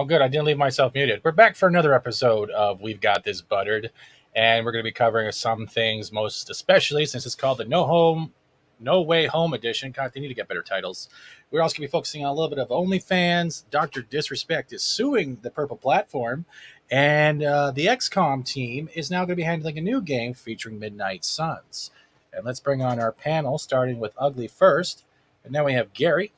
Oh, good. I didn't leave myself muted. We're back for another episode of We've Got This Buttered, and we're going to be covering some things, most especially since it's called the No Way Home Edition. God, they need to get better titles. We're also going to be focusing on a little bit of OnlyFans. DrDisRespect is suing the Purple platform, and the XCOM team is now going to be handling a new game featuring Midnight Suns. And let's bring on our panel, starting with Ugly first, and now we have Gerry.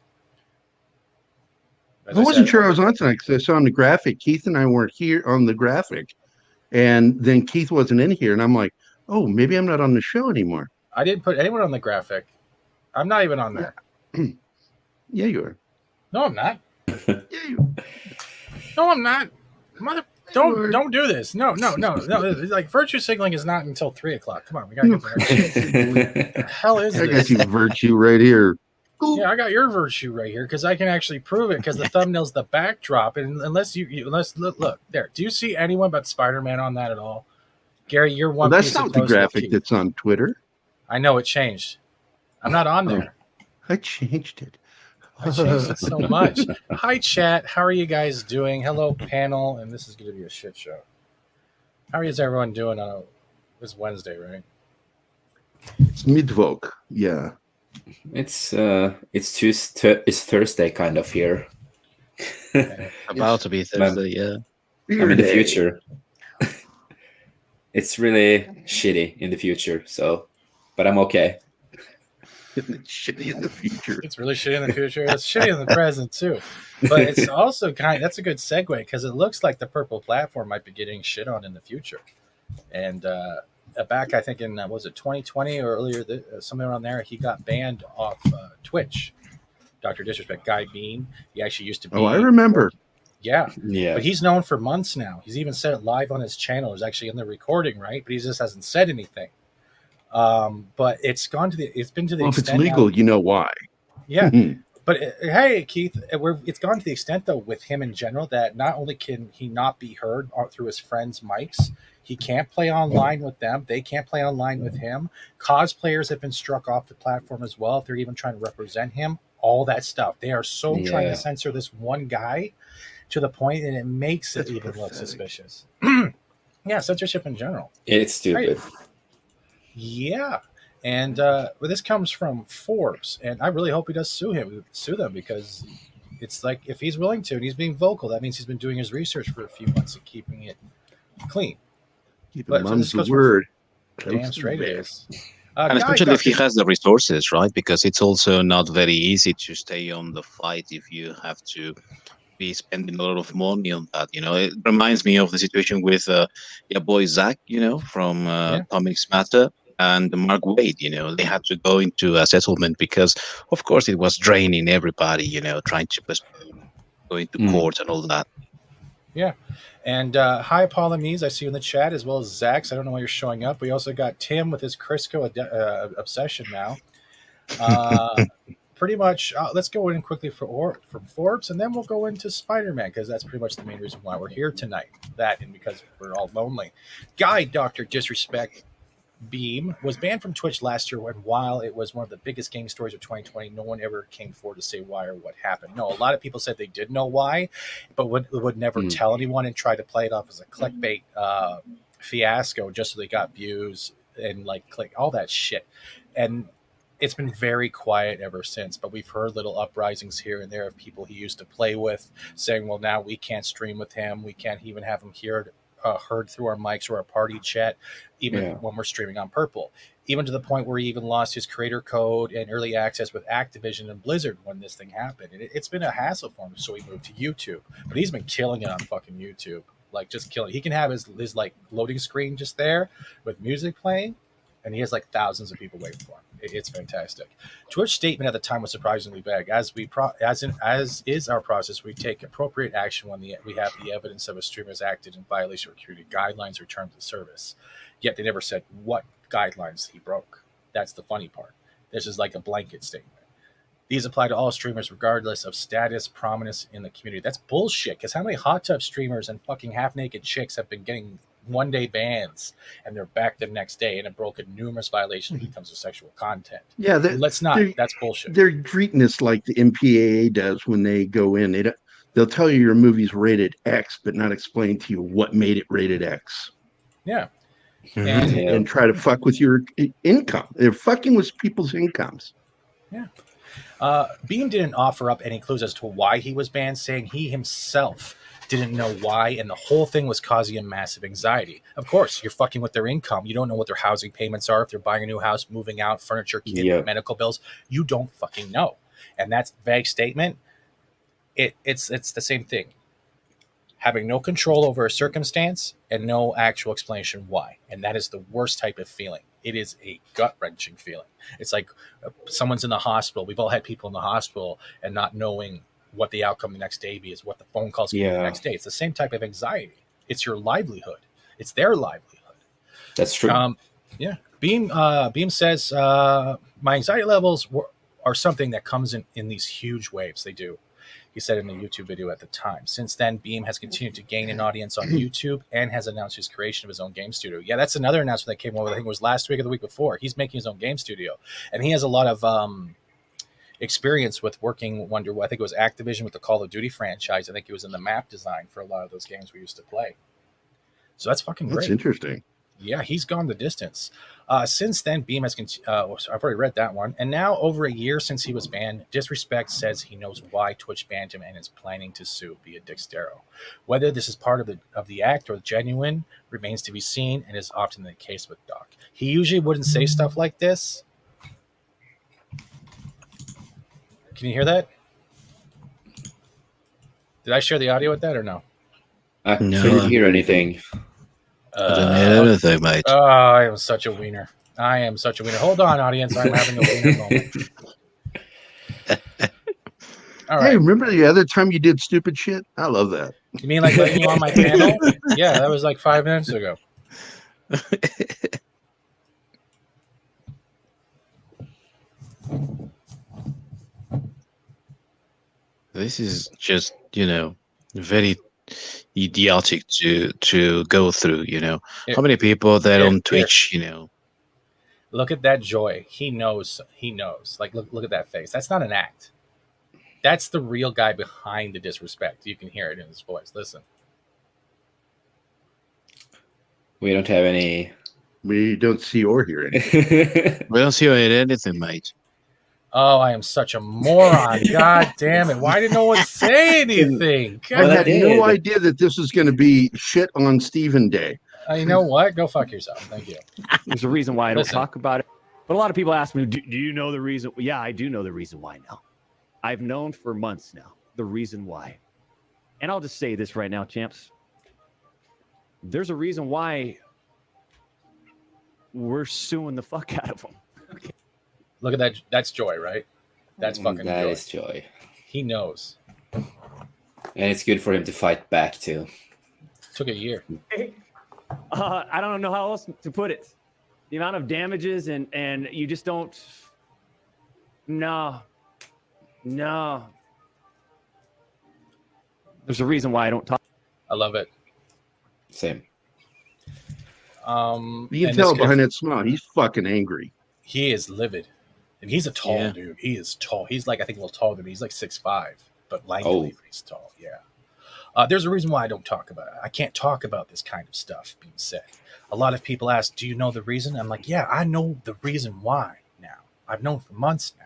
I wasn't sure I was on tonight because I saw on the graphic, Keith and I weren't here on the graphic. And then Keith wasn't in here. And I'm like, oh, maybe I'm not on the show anymore. I didn't put anyone on the graphic. I'm not even on there. Yeah, you are. No, I'm not. Yeah, you are. No, I'm not. Don't do this. No. Like, virtue signaling is not until 3 o'clock. Come on, we gotta get there. The hell is I this? got you virtue right here. Yeah, I got your virtue right here because I can actually prove it because the thumbnail's the backdrop. And unless look there, do you see anyone but Spiderman on that at all? Gerry, you're one. Well, that's not the graphic that's on Twitter. I know it changed. I'm not on there. I changed it. I changed it so much. Hi, chat. How are you guys doing? Hello, panel. And this is going to be a shit show. How is everyone doing on this Wednesday, right? It's Midvok. Yeah. It's Thursday kind of here. About to be Thursday, yeah. I'm in the future. It's really shitty in the future, but I'm okay. It's shitty in the future. It's really shitty in the future. It's shitty in the present too. But it's also that's a good segue because it looks like the Purple platform might be getting shit on in the future. And back, I think in was it 2020 or earlier, somewhere around there, he got banned off Twitch. DrDisRespect, Guy Bean. He actually used to be. Oh, I remember. Yeah. But he's known for months now. He's even said it live on his channel. It was actually in the recording, right? But he just hasn't said anything. But it's been to the extent. If it's legal, you know why. Yeah. But hey, Keith, it's gone to the extent though with him in general that not only can he not be heard through his friends' mics. He can't play online with them. They can't play online with him. Cosplayers have been struck off the platform as well if they're even trying to represent him. All that stuff. They are so trying to censor this one guy to the point, and it makes it even look suspicious. Yeah, censorship in general. It's stupid. Right. Yeah. And this comes from Forbes, and I really hope he does sue them because it's like if he's willing to and he's being vocal, that means he's been doing his research for a few months and keeping it clean. But mum's the word. Damn straight it is. And especially if he has the resources, right? Because it's also not very easy to stay on the fight if you have to be spending a lot of money on that. It reminds me of the situation with your boy Zaxx, from Comics Matter, and Mark Waid. They had to go into a settlement because, of course, it was draining everybody. Trying to go into court and all that. Yeah. And hi, Polymies. I see you in the chat, as well as Zaxx. I don't know why you're showing up. We also got Tim with his Crisco obsession now. Pretty much, let's go in quickly from Forbes, and then we'll go into Spider-Man, because that's pretty much the main reason why we're here tonight. That and because we're all lonely. Guy DrDisRespect Beam was banned from Twitch last year, and while it was one of the biggest game stories of 2020, no one ever came forward to say why or what happened. No, a lot of people said they did know why, but would never tell anyone and try to play it off as a clickbait fiasco just so they got views and click all that shit. And it's been very quiet ever since, but we've heard little uprisings here and there of people he used to play with saying, well, now we can't stream with him. We can't even have him heard through our mics or our party chat, even when we're streaming on Purple, even to the point where he even lost his creator code and early access with Activision and Blizzard when this thing happened. And it's been a hassle for him, so he moved to YouTube. But he's been killing it on fucking YouTube, just killing. He can have his loading screen just there with music playing, and he has thousands of people waiting for him. It's fantastic. Twitch statement at the time was surprisingly vague. As is our process, we take appropriate action when we have the evidence of a streamer has acted in violation of community guidelines or terms of service. Yet they never said what guidelines he broke. That's the funny part. This is like a blanket statement. These apply to all streamers regardless of status, prominence in the community. That's bullshit, because how many hot tub streamers and fucking half-naked chicks have been getting one-day bans and they're back the next day and have broken numerous violations when it comes to sexual content? Yeah, that's bullshit. They're treating this like the MPAA does when they go in. they'll tell you your movie's rated X, but not explain to you what made it rated X. Yeah. And, Yeah. and try to fuck with your income. They're fucking with people's incomes. Yeah. Beam didn't offer up any clues as to why he was banned, saying he himself didn't know why, and the whole thing was causing him massive anxiety. Of course, you're fucking with their income. You don't know what their housing payments are, if they're buying a new house, moving out, furniture, kid, Yeah. medical bills. You don't fucking know. And that's vague statement. It's the same thing. Having no control over a circumstance and no actual explanation why. And that is the worst type of feeling. It is a gut-wrenching feeling. It's like someone's in the hospital. We've all had people in the hospital and not knowing what the outcome the next day is, what the phone calls can be the next day. It's the same type of anxiety. It's your livelihood. It's their livelihood. That's true. Yeah. Beam says, my anxiety levels are something that comes in these huge waves. They do. He said in the YouTube video at the time. Since then, Beam has continued to gain an audience on YouTube and has announced his creation of his own game studio. Yeah, that's another announcement that came over. I think it was last week or the week before. He's making his own game studio, and he has a lot of experience with working I think it was Activision with the Call of Duty franchise. I think he was in the map design for a lot of those games we used to play. So that's fucking great. That's interesting. Yeah, he's gone the distance. Since then, Beam has I've already read that one. And now, over a year since he was banned, DrDisRespect says he knows why Twitch banned him and is planning to sue via Dixdero. Whether this is part of the act or genuine remains to be seen, and is often the case with Doc. He usually wouldn't say stuff like this. Can you hear that? Did I share the audio with that or no? I No. couldn't hear anything. I don't hear anything, mate. Oh, I am such a wiener. Hold on, audience. I'm having a wiener moment. All right. Hey, remember the other time you did stupid shit? I love that. You mean like letting you on my panel? Yeah, that was like 5 minutes ago. This is just, very idiotic to go through, How many people that Here, on Twitch, Look at that joy. He knows. Like, look at that face. That's not an act. That's the real guy behind the disrespect. You can hear it in his voice. Listen. We don't have any. We don't see or hear anything. we don't see anything, mate. Oh, I am such a moron. God damn it. Why didn't no one say anything? I Well, had I no did. idea that this was going to be shit on Stephen Day. You know what? Go fuck yourself. Thank you. There's a reason why I don't Listen. talk about it. But a lot of people ask me, do you know the reason? Yeah, I do know the reason why now. I've known for months now the reason why. And I'll just say this right now, champs. There's a reason why we're suing the fuck out of them. Look at that. That's joy, right? That's fucking That joy. is joy. He knows. And it's good for him to fight back too. Took a year. I don't know how else to put it. The amount of damages and you just don't. No. There's a reason why I don't talk. I love it. Same. You can and tell this behind kid, that smile, he's fucking angry. he is livid. And he's a tall Yeah. dude. He is tall. He's like, I think a little taller than me. He's like 6'5", but lanky, Oh. but he's tall. Yeah. There's a reason why I don't talk about it. I can't talk about this kind of stuff being said. A lot of people ask, do you know the reason? I'm like, yeah, I know the reason why now. I've known for months now.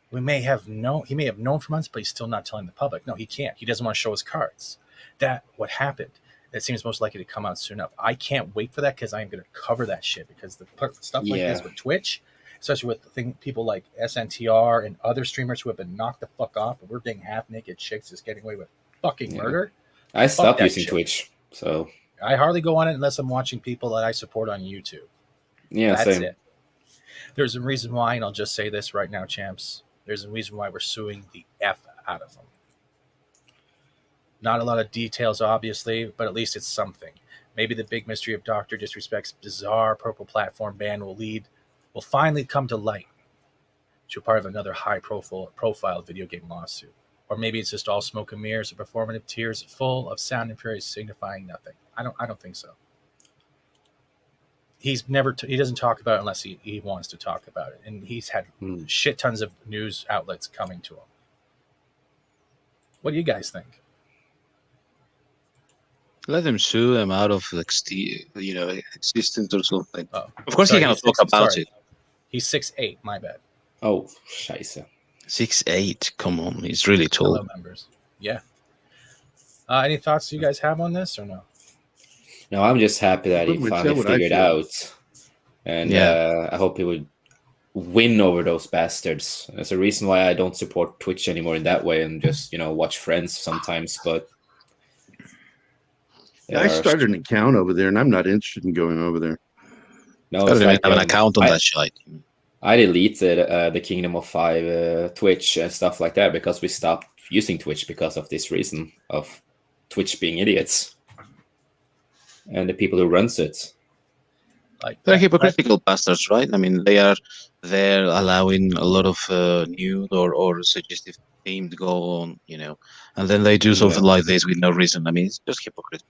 He may have known for months, but he's still not telling the public. No, he can't. He doesn't want to show his cards. That what happened. That seems most likely to come out soon enough. I can't wait for that because I am going to cover that shit because the stuff like this with Twitch, especially with people like SNTR and other streamers who have been knocked the fuck off, but we're being half-naked chicks just getting away with fucking murder. I stopped that using shit. Twitch, so I hardly go on it unless I'm watching people that I support on YouTube. yeah, That's same. it. There's a reason why, and I'll just say this right now, champs. There's a reason why we're suing the F out of them. Not a lot of details, obviously, but at least it's something. Maybe the big mystery of Dr. Disrespect's bizarre purple platform ban will finally come to light to a part of another high-profile video game lawsuit. Or maybe it's just all smoke and mirrors, or performative tears full of sound and fury signifying nothing. I don't think so. He doesn't talk about it unless he wants to talk about it, and he's had shit tons of news outlets coming to him. What do you guys think? Let them sue him out of existence or something. Oh, Of course, he cannot talk about it. He's 6'8". My bad. Oh, scheiße. 6'8". Come on, he's really tall. Hello, members. Yeah. Any thoughts you guys have on this or no? No, I'm just happy that he Pretty much finally said what I figured feel. out. And I hope he would win over those bastards. There's a reason why I don't support Twitch anymore in that way and just, watch Friends sometimes. But I started an account over there, and I'm not interested in going over there. No, I it's don't like, have an account on that shit. I deleted the Kingdom of Five Twitch and stuff like that because we stopped using Twitch because of this reason of Twitch being idiots and the people who runs it. Like They're hypocritical bastards, right? I mean, they're allowing a lot of nude or suggestive themes to go on, and then they do something like this with no reason. I mean, it's just hypocritical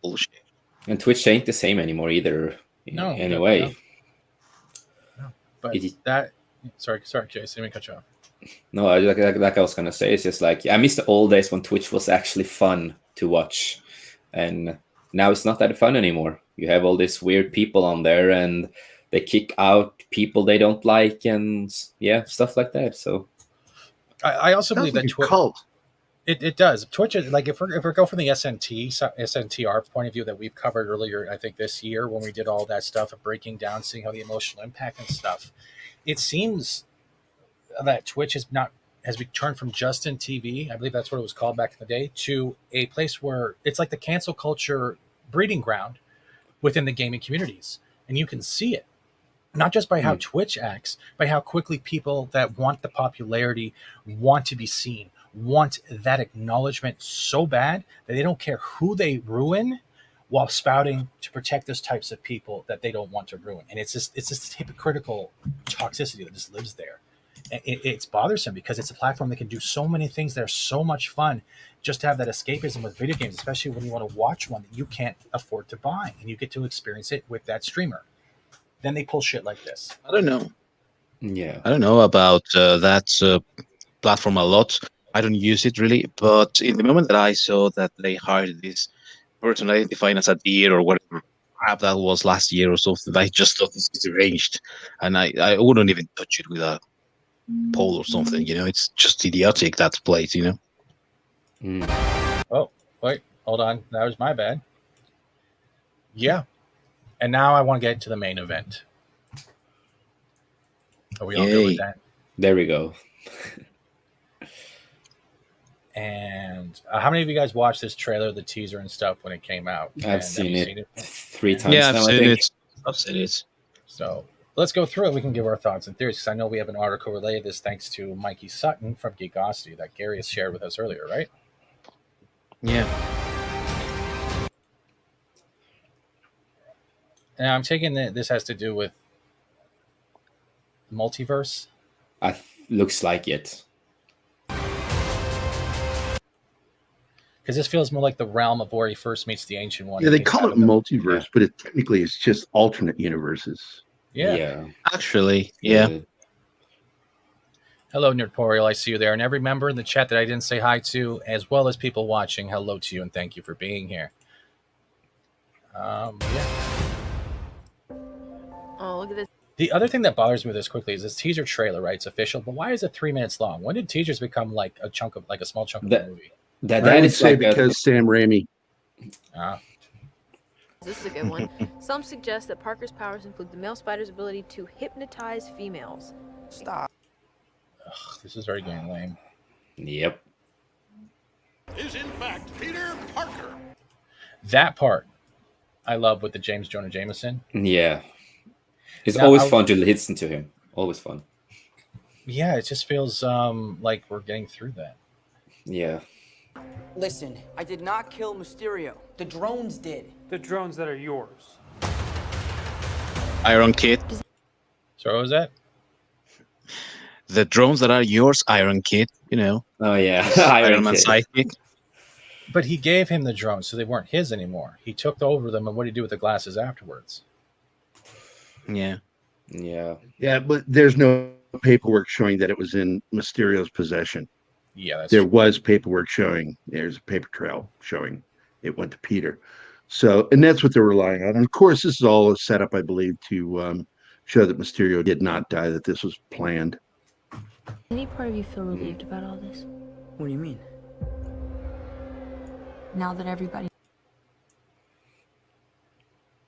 bullshit. And Twitch ain't the same anymore either. No, anyway. No. But sorry, Jason, let me cut you off. No, like I was gonna say, it's just like I miss the old days when Twitch was actually fun to watch, and now it's not that fun anymore. You have all these weird people on there, and they kick out people they don't like, and stuff like that. So I also believe that Twitch cult. It does. Twitch is like if we go from the SNTR point of view that we've covered earlier, I think this year when we did all that stuff of breaking down, seeing how the emotional impact and stuff, it seems that Twitch has returned from Justin TV, I believe that's what it was called back in the day, to a place where it's like the cancel culture breeding ground within the gaming communities, and you can see it. Not just by how Twitch acts, by how quickly people that want the popularity, want to be seen, want that acknowledgement so bad that they don't care who they ruin while spouting to protect those types of people that they don't want to ruin. And it's this hypocritical toxicity that just lives there. It's bothersome because it's a platform that can do so many things that are so much fun just to have that escapism with video games, especially when you want to watch one that you can't afford to buy and you get to experience it with that streamer. Then they pull shit like this. I don't know. Yeah. I don't know about that platform a lot. I don't use it really, but in the moment that I saw that they hired this person identifying as a deer or whatever crap that was last year or something, I just thought this is arranged, and I wouldn't even touch it with a pole or something. It's just idiotic, that place. Oh, wait, hold on. That was my bad. Yeah. And now I want to get to the main event. Are we all good with that? There we go. And how many of you guys watched this trailer, the teaser and stuff when it came out? I've seen it 3 times Yeah, now, I've seen it. So let's go through it. We can give our thoughts and theories because I know we have an article related to this thanks to Mikey Sutton from Geekosity that Gerry has shared with us earlier, right? Yeah. And I'm taking that this has to do with multiverse. Looks like it. Because this feels more like the realm of where he first meets the Ancient One. Yeah, they call it multiverse, but it technically is just alternate universes. Yeah. Actually, yeah. Hello, Nerdporial. I see you there. And every member in the chat that I didn't say hi to, as well as people watching, hello to you and thank you for being here. Yeah. Oh, look at this. The other thing that bothers me with this quickly is this teaser trailer, right? It's official, but why is it 3 minutes long? When did teasers become like a small chunk of the movie? I would is say like because Sam Raimi. This is a good one. Some suggest that Parker's powers include the male spider's ability to hypnotize females. Stop. Ugh, this is very getting lame. Yep. Is in fact Peter Parker. That part I love with the James Jonah Jameson. Yeah. It's Now, always fun to listen to him. Always fun. Yeah, it just feels like we're getting through that. Yeah. Listen, I did not kill Mysterio. The drones did. The drones that are yours. Iron Kid. So what was that? The drones that are yours, Iron Kid, Oh, yeah. Iron Man Kid. sidekick. But he gave him the drones, so they weren't his anymore. He took over them, and what did he do with the glasses afterwards? Yeah. Yeah. Yeah, but there's no paperwork showing that it was in Mysterio's possession. Yeah, that's there true. was paperwork showing. There's a paper trail showing it went to Peter. So, and that's what they're relying on. And of course, this is all a setup, I believe, to show that Mysterio did not die, that this was planned. Any part of you feel relieved about all this? What do you mean? Now that everybody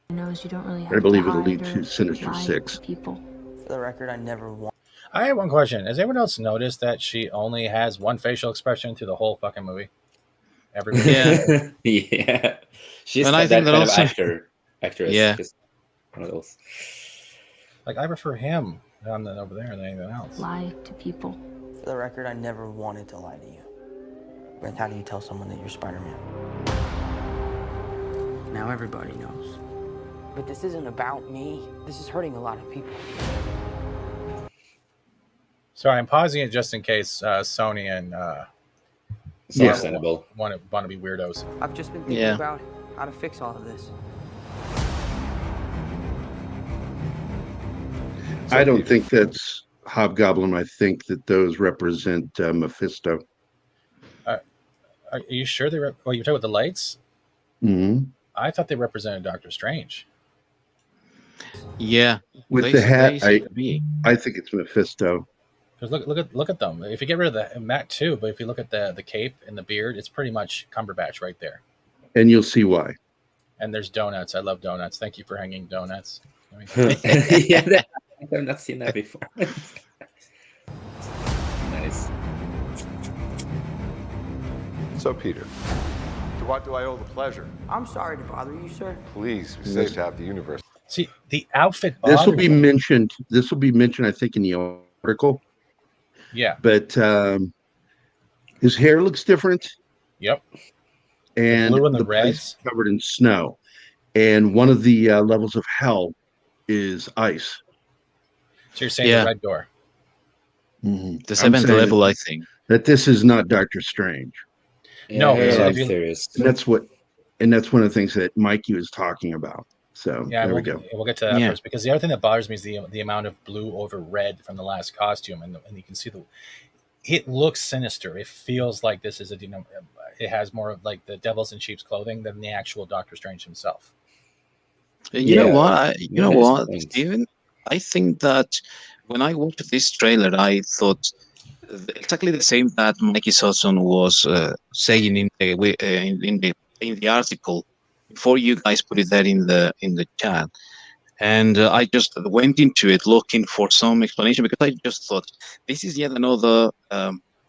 knows you don't really have I believe to it'll lead hide to or Sinister lie Six. to people. For the record, I never want. I have one question. Has anyone else noticed that she only has one facial expression through the whole fucking movie? Everybody. Yeah. Yeah. She's And that I think that kind also- of actress. Yeah. She's one of those. Like, I prefer him than over there than anything else. Lie to people. For the record, I never wanted to lie to you. But how do you tell someone that you're Spider-Man? Now everybody knows. But this isn't about me. This is hurting a lot of people. Sorry, I'm pausing it just in case Sony and It's Yeah. understandable. want to be weirdos. I've just been thinking Yeah. about how to fix all of this. I don't think that's Hobgoblin. I think that those represent Mephisto. Are you sure they? You're talking about the lights? Hmm. I thought they represented Doctor Strange. Yeah. With They the seem hat, to be. I think it's Mephisto. Because look at them. If you get rid of the Matt too, but if you look at the cape and the beard, it's pretty much Cumberbatch right there. And you'll see why. And there's donuts. I love donuts. Thank you for hanging donuts. I mean, Yeah, I've not seen that before. Nice. So, Peter, to what do I owe the pleasure? I'm sorry to bother you, sir. Please, we saved half the universe. see the outfit. This will bothers be me. mentioned. This will be mentioned, I think, in the article. Yeah. But his hair looks different, Yep. and blue and the place reds. is covered in snow. And one of the levels of hell is ice. So you're saying Yeah. the red door? Mhm. The I'm seventh saying level, I think. that this is not Doctor Strange. No, I heard a so lot if of you- theories. And that's one of the things that Mikey was talking about. So Yeah, there we'll, we go. we'll get to that Yeah. first, because the other thing that bothers me is the amount of blue over red from the last costume, and you can see it looks sinister. It feels like this is it has more of like the devil's in sheep's clothing than the actual Doctor Strange himself. You know Yeah. what? Yeah, that is point. Steven? I think that when I watched this trailer, I thought exactly the same that Mikey Sosson was saying in the article before you guys put it there in the chat. And I just went into it looking for some explanation, because I just thought this is yet another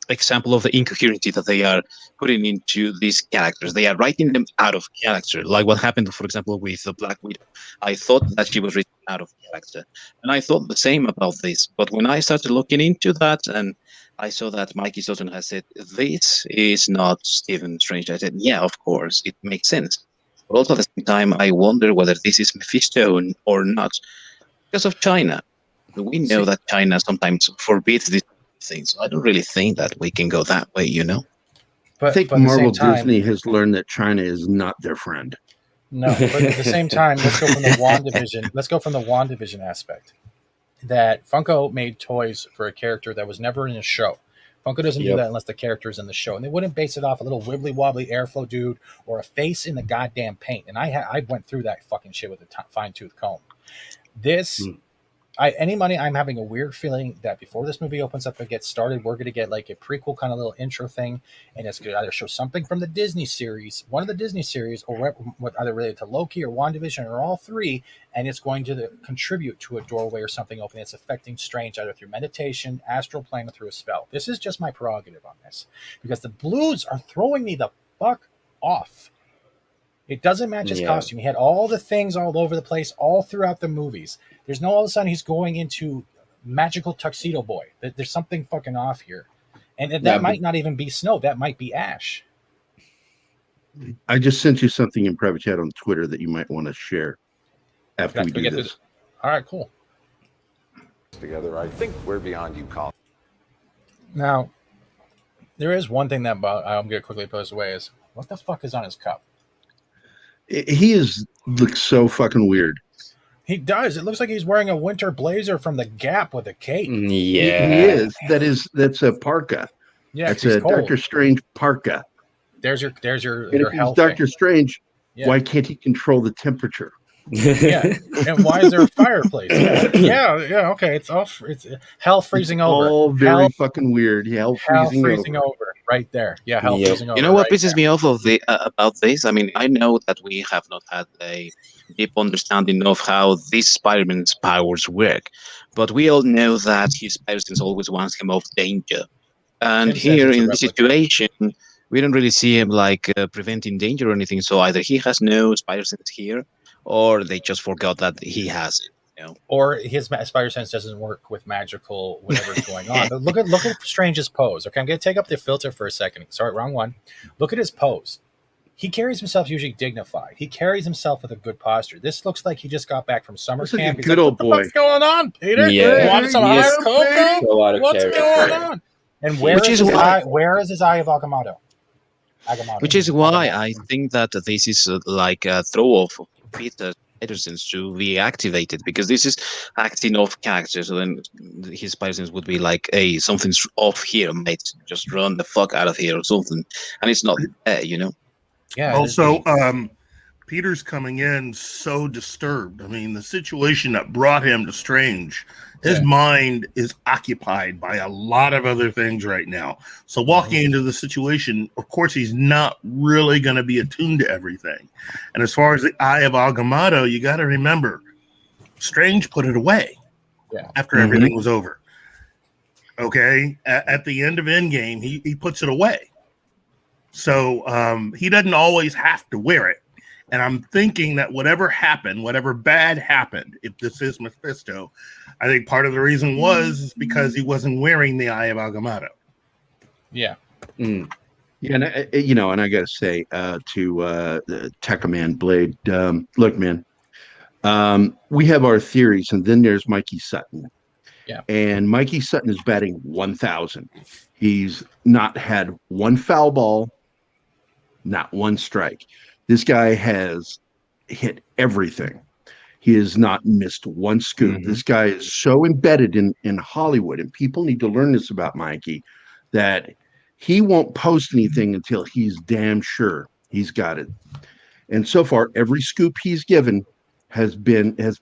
example of the incoherency that they are putting into these characters. They are writing them out of character, like what happened, for example, with the Black Widow. I thought that she was written out of character, and I thought the same about this. But when I started looking into that, and I saw that Mikey Sutton has said this is not Stephen Strange, I said, yeah, of course, it makes sense. But also at the same time, I wonder whether this is Mephisto or not, because of China. We know that China sometimes forbids these things. So I don't really think that we can go that way, you know? But I think at the Marvel same time, Disney has learned that China is not their friend. No, but at the same time, let's go from the WandaVision. Let's go from the WandaVision aspect. That Funko made toys for a character that was never in a show. Funko doesn't do Yep. that unless the character's in the show, and they wouldn't base it off a little wibbly wobbly airflow dude or a face in the goddamn paint. And I went through that fucking shit with a fine tooth comb. This. Any money, I'm having a weird feeling that before this movie opens up and gets started, we're going to get like a prequel kind of little intro thing, and it's going to either show something from the Disney series, one of the Disney series, or either related to Loki or WandaVision or all three, and it's going to contribute to a doorway or something open that's affecting Strange either through meditation, astral plane, or through a spell. This is just my prerogative on this, because the blues are throwing me the fuck off. It doesn't match his costume. He had all the things all over the place all throughout the movies. There's no all of a sudden he's going into magical tuxedo boy. There's something fucking off here. And that might not even be snow. That might be ash. I just sent you something in private chat on Twitter that you might want to share after we do this. All right, cool. Together, I think we're beyond you, Colin. Now, there is one thing that I'm going to quickly post away is, what the fuck is on his cup? He looks so fucking weird. He does. It looks like he's wearing a winter blazer from the Gap with a cape. Yeah, he is. That's a parka. Yeah, That's he's a cold. Doctor Strange parka. There's your And if he's health Doctor thing. Strange, Yeah. why can't he control the temperature? Yeah, and why is there a fireplace? Yeah. Okay, it's off. It's hell freezing over. All very Hell fucking weird. Hell Hell freezing freezing over. over right there. Yeah, hell Yep. freezing over. You know what right pisses me off of the about this? I mean, I know that we have not had a deep understanding of how these Spider-Man's powers work, but we all know that his spider sense always warns him of danger. And Tim says here it's a in this replica. situation, we don't really see him like preventing danger or anything. So either he has no spider sense here, or they just forgot that he has it. You know? Or his spider sense doesn't work with magical whatever's going on. But look at Strange's pose. Okay, I'm gonna take up the filter for a second. Sorry, wrong one. Look at his pose. He carries himself usually dignified. He carries himself with a good posture. This looks like he just got back from summer Looks like camp. a He's good like, old what the boy. fuck's going on, Peter? Yeah, You want some he is hot cocoa? so out of What's character. going on? And where Which is is his why- eye? Where is his eye of Agamotto? Which is why I think that this is like a throw off of Peter Peterson's to be activated, because this is acting off character. So then his spider sense would be like, hey, something's off here, mate. Just run the fuck out of here or something. And it's not there, you know? Yeah. Also, Peter's coming in so disturbed. I mean, the situation that brought him to Strange, his mind is occupied by a lot of other things right now. So walking into the situation, of course, he's not really going to be attuned to everything. And as far as the Eye of Agamotto, you got to remember, Strange put it away after everything was over. Okay? At the end of Endgame, he puts it away. So he doesn't always have to wear it. And I'm thinking that whatever happened, whatever bad happened, if this is Mephisto, I think part of the reason is because he wasn't wearing the Eye of Agamotto. Yeah. Yeah, and I got to say to the Tech-A-Man Blade, look, man, we have our theories, and then there's Mikey Sutton. Yeah. And Mikey Sutton is batting 1,000. He's not had one foul ball, not one strike. This guy has hit everything. He has not missed one scoop. This guy is so embedded in Hollywood, and people need to learn this about Mikey, that he won't post anything until he's damn sure he's got it. And so far, every scoop he's given has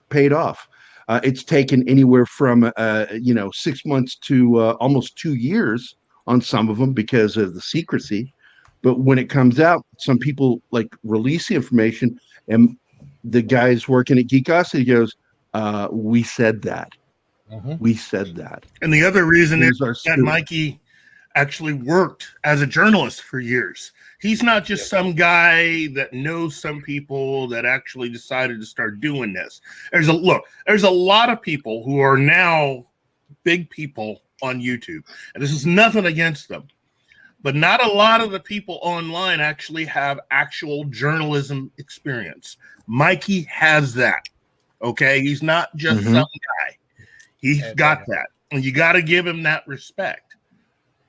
paid off. It's taken anywhere from 6 months to almost 2 years on some of them because of the secrecy. But when it comes out, some people like release the information, and the guys working at Geekosity goes, we said that. We said that. And the other reason Here's is our that scoop. Mikey actually worked as a journalist for years. He's not just some guy that knows some people that actually decided to start doing this. There's a lot of people who are now big people on YouTube. And this is nothing against them. But not a lot of the people online actually have actual journalism experience. Mikey has that. Okay? He's not just some guy. He's got that. And you got to give him that respect.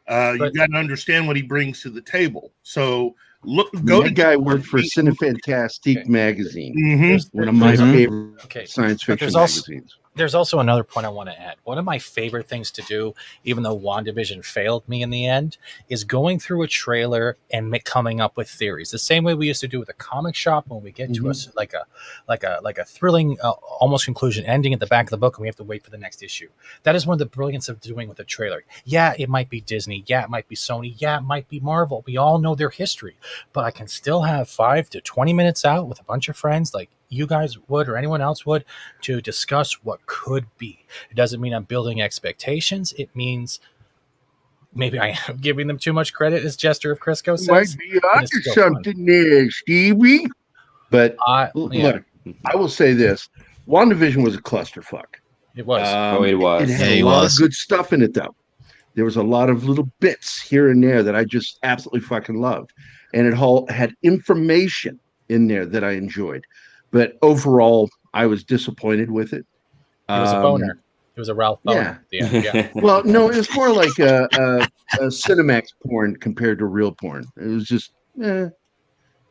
You got to understand what he brings to the table. So that guy worked for Cinefantastique magazine, one of my favorite science fiction magazines. There's also another point I want to add. One of my favorite things to do, even though WandaVision failed me in the end, is going through a trailer and coming up with theories. The same way we used to do with a comic shop when we get to a thrilling, almost conclusion ending at the back of the book, and we have to wait for the next issue. That is one of the brilliance of doing with a trailer. Yeah, it might be Disney. Yeah, it might be Sony. Yeah, it might be Marvel. We all know their history, but I can still have 5 to 20 minutes out with a bunch of friends, like you guys would or anyone else would, to discuss what could be. It doesn't mean I'm building expectations. It means maybe I am giving them too much credit, as Jester of Crisco says. Might be onto something there, Stevie. But look, I will say this. WandaVision was a clusterfuck. It was. It was. It had a lot of good stuff in it, though. There was a lot of little bits here and there that I just absolutely fucking loved. And it all had information in there that I enjoyed. But overall, I was disappointed with it. It was a boner. It was a Ralph boner. Yeah. Well, no, it was more like a Cinemax porn compared to real porn. It was just, I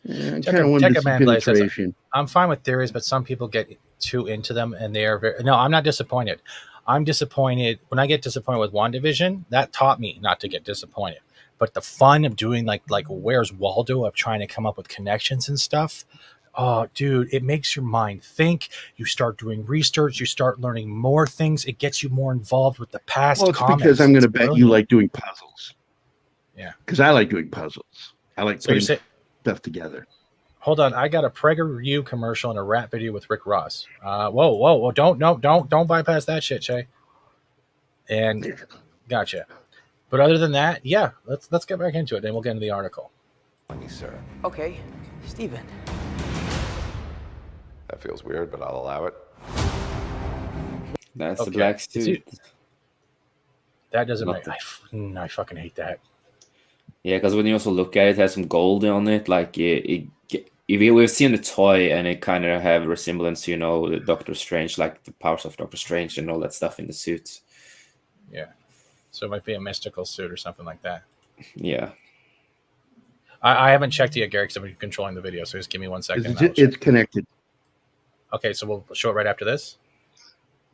kind of wanted to see penetration. I'm fine with theories, but some people get too into them, and they are very. No, I'm not disappointed. I'm disappointed when I get disappointed with WandaVision. That taught me not to get disappointed. but the fun of doing like Where's Waldo, of trying to come up with connections and stuff. Oh, dude, it makes your mind think. You start doing research. You start learning more things. It gets you more involved with the past. Well, it's comics. because I'm going to It's bet you brilliant. like doing puzzles. Yeah. Because I like doing puzzles. I like So you putting say, stuff together. hold on, I got a PragerU commercial and a rap video with Rick Ross. Whoa! Don't bypass that shit, Shay. And gotcha. But other than that, yeah, let's get back into it. Then we'll get into the article. Sir. Okay, Steven. That feels weird, but I'll allow it. That's the Okay. black suit. That doesn't Not make. I fucking hate that. Yeah, because when you also look at it, it has some gold on it. Like we've seen the toy, and it kind of have resemblance to the Doctor Strange, like the powers of Doctor Strange and all that stuff in the suit. Yeah. So it might be a mystical suit or something like that. Yeah. I haven't checked it yet, Gary, because I'm controlling the video. So just give me 1 second. It's connected. Okay, so we'll show it right after this.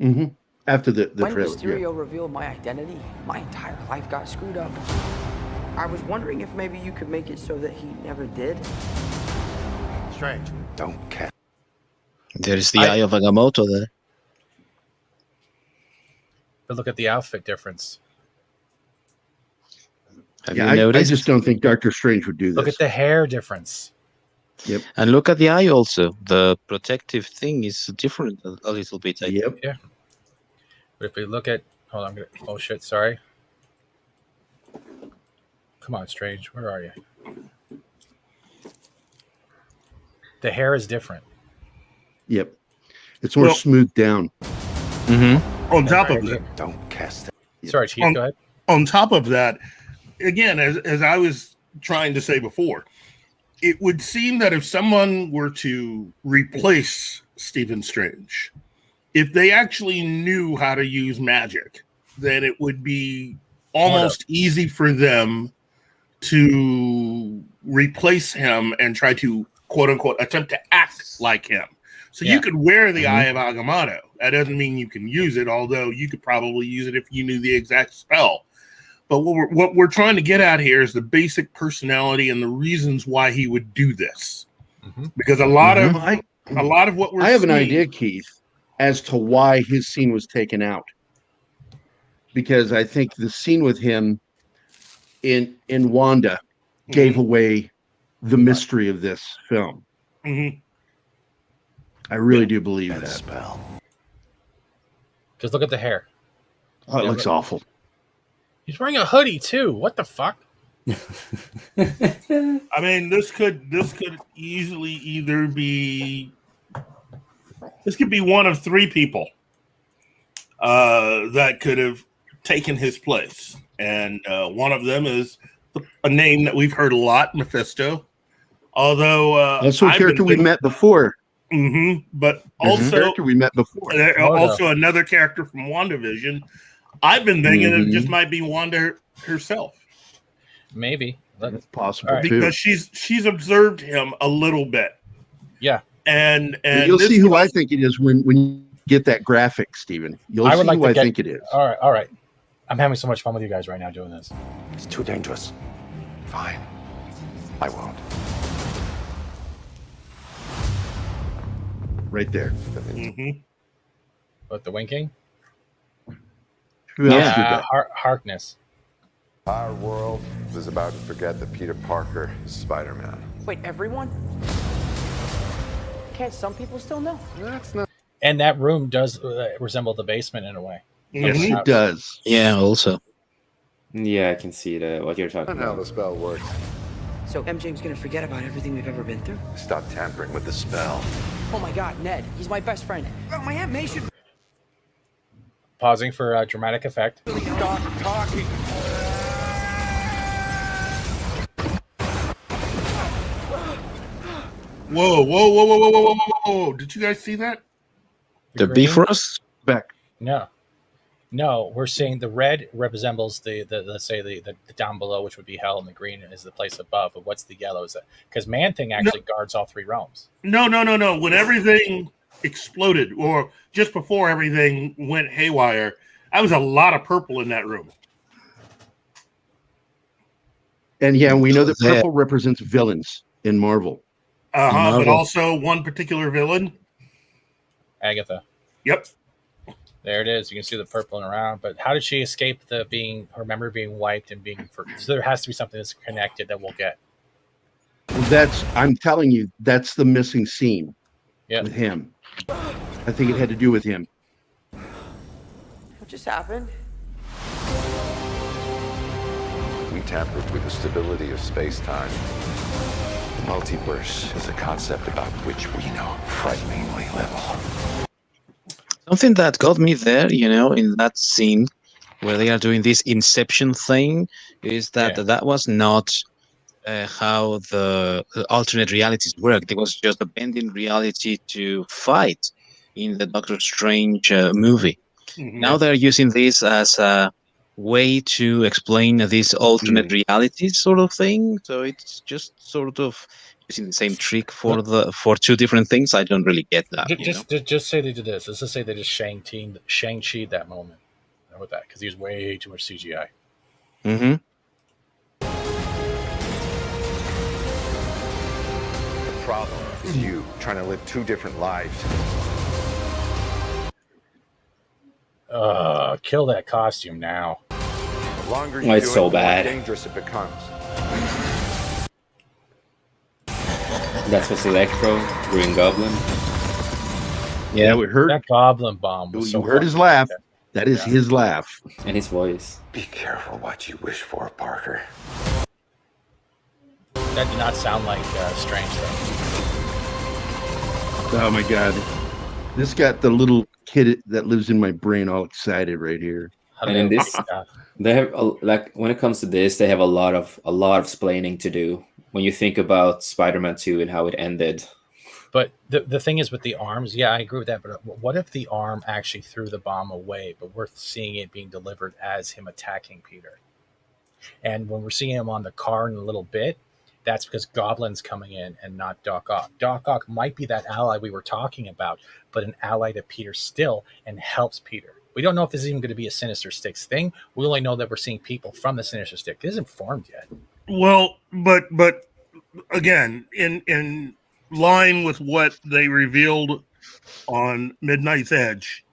Mm-hmm. After the When trailer. Mysterio revealed my identity, my entire life got screwed up. I was wondering if maybe you could make it so that he never did. Strange. Don't care. There is the eye of Agamotto there. But look at the outfit difference. Have Yeah, you I noticed? just don't think Doctor Strange would do this. Look at the hair difference. Yep. And look at the eye also. The protective thing is different a little bit. Yep. Yeah. But if we look at, hold on, oh shit, sorry. Come on, Strange, where are you? The hair is different. Yep. It's more smoothed down. Mm-hmm. On top of that, don't cast it. Sorry, Chief, go ahead. On top of that, again, as I was trying to say before, it would seem that if someone were to replace Stephen Strange, if they actually knew how to use magic, then it would be almost easy for them to replace him and try to, quote unquote, attempt to act like him. So you could wear the Eye of Agamotto. That doesn't mean you can use it, although you could probably use it if you knew the exact spell. But what we're trying to get at here is the basic personality and the reasons why he would do this. Because a lot of what we're I have an seeing- idea, Keith, as to why his scene was taken out. Because I think the scene with him in Wanda gave away the mystery of this film. I really do believe that. Spell. Because look at the hair. Oh, it looks awful. He's wearing a hoodie too. What the fuck? I mean, this could easily either be one of three people that could have taken his place, and one of them is a name that we've heard a lot, Mephisto. Although that's a character we met before. But also character we met before. Also another character from WandaVision. I've been thinking it just might be Wanda herself. Maybe. That's possible because too. she's observed him a little bit. Yeah. And you'll see who I think it is when you get that graphic, Steven. You'll see who I think it is. All right. I'm having so much fun with you guys right now doing this. It's too dangerous. Fine. I won't. Right there. But the winking? Who else did that? Harkness. Our world is about to forget that Peter Parker is Spider-Man. Wait, everyone? Can't some people still know? That's not. And that room does resemble the basement in a way. Yes, it does. Yeah, also. Yeah, I can see what you're talking That's not how about. the spell works. So MJ's gonna forget about everything we've ever been through? Stop tampering with the spell. Oh my god, Ned, he's my best friend. Oh, my Aunt May should Pausing for dramatic effect. stop talking. Whoa. Did you guys see that? The green? Bifrost? Back. No, we're seeing the red resembles the let's say the down below, which would be hell, and the green is the place above. But what's the yellow? Is because Man-Thing actually guards all three realms. No. When everything exploded, or just before everything went haywire, that was a lot of purple in that room. And yeah, we know that There. purple represents villains in Marvel. But Marvel. also one particular villain. Agatha. Yep. There it is. You can see the purple and around. But how did she escape her memory being wiped and being? So there has to be something that's connected that we'll get. I'm telling you, that's the missing scene with him. I think it had to do with him. What just happened? We tampered with the stability of space-time. The multiverse is a concept about which we know frighteningly little. Something that got me there, in that scene where they are doing this Inception thing, is that that was not how the alternate realities worked. It was just a bending reality to fight in the Doctor Strange movie. Now they're using this as a way to explain this alternate realities sort of thing. So it's just sort of using the same trick for two different things. I don't really get that. Just say they did this. Let's just say they just Shang-Chi that moment with that, because he was way too much CGI. The problem is you trying to live two different lives. Kill that costume now. The longer you It's do so it, the more bad. dangerous it becomes. That's what's Electro, Green Goblin. Yeah, we heard that Goblin bomb. Was you heard his laugh. That is his laugh. And his voice. Be careful what you wish for, Parker. That did not sound like Strange, though. Oh my God. This got the little kid that lives in my brain all excited right here. And in this, they have when it comes to this, they have a lot of explaining to do. When you think about Spider-Man 2 and how it ended. But the thing is with the arms, I agree with that. But what if the arm actually threw the bomb away, but we're seeing it being delivered as him attacking Peter? And when we're seeing him on the car in a little bit, that's because Goblin's coming in and not Doc Ock. Doc Ock might be that ally we were talking about, but an ally to Peter still and helps Peter. We don't know if this is even going to be a Sinister Six thing. We only know that we're seeing people from the Sinister Six. It isn't formed yet. Well, but again, in line with what they revealed on Midnight's Edge,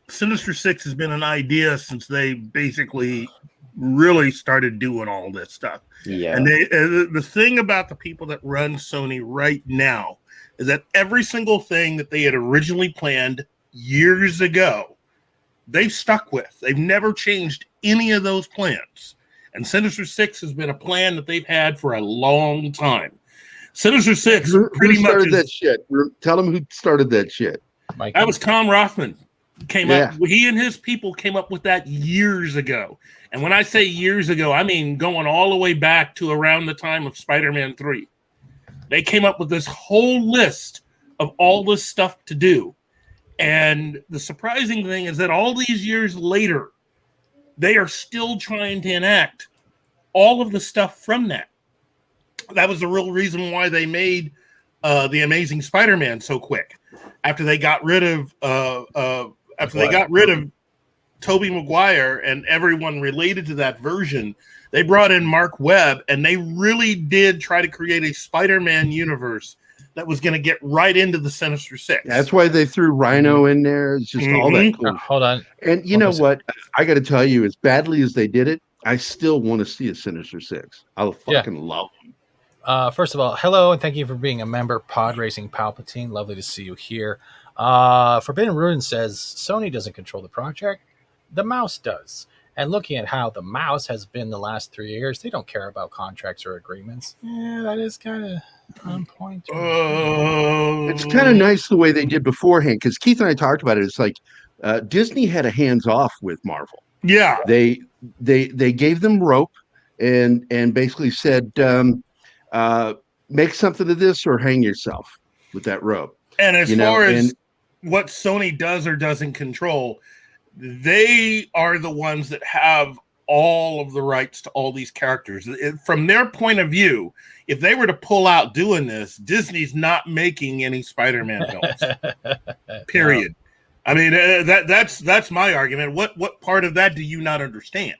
Sinister Six has been an idea since they basically really started doing all this stuff. Yeah. And the thing about the people that run Sony right now is that every single thing that they had originally planned years ago, they've stuck with. They've never changed any of those plans. And Sinister Six has been a plan that they've had for a long time. Sinister Six Who started much that shit? Tell them who started that shit. That was Tom Rothman. He and his people came up with that years ago. And when I say years ago, I mean going all the way back to around the time of Spider-Man 3. They came up with this whole list of all this stuff to do. And the surprising thing is that all these years later, they are still trying to enact all of the stuff from that. That was the real reason why they made the Amazing Spider-Man so quick. After they got rid of Tobey Maguire and everyone related to that version, they brought in Mark Webb, and they really did try to create a Spider-Man universe that was going to get right into the Sinister Six. That's why they threw Rhino in there. It's just all that cool. Hold on. And you know what? I got to tell you, as badly as they did it, I still want to see a Sinister Six. I fucking love them. First of all, hello, and thank you for being a member. Pod Racing Palpatine. Lovely to see you here. Forbidden Ruin says Sony doesn't control the project. The mouse does. And looking at how the mouse has been the last 3 years, they don't care about contracts or agreements. Yeah, that is kind of on point. It's kind of nice the way they did beforehand, because Keith and I talked about it. It's like Disney had a hands off with Marvel. Yeah, they gave them rope and basically said, make something of this or hang yourself with that rope. And as far as what Sony does or doesn't control, they are the ones that have all of the rights to all these characters. From their point of view, if they were to pull out doing this, Disney's not making any Spider-Man films. Period. No. I mean, that's my argument. What part of that do you not understand?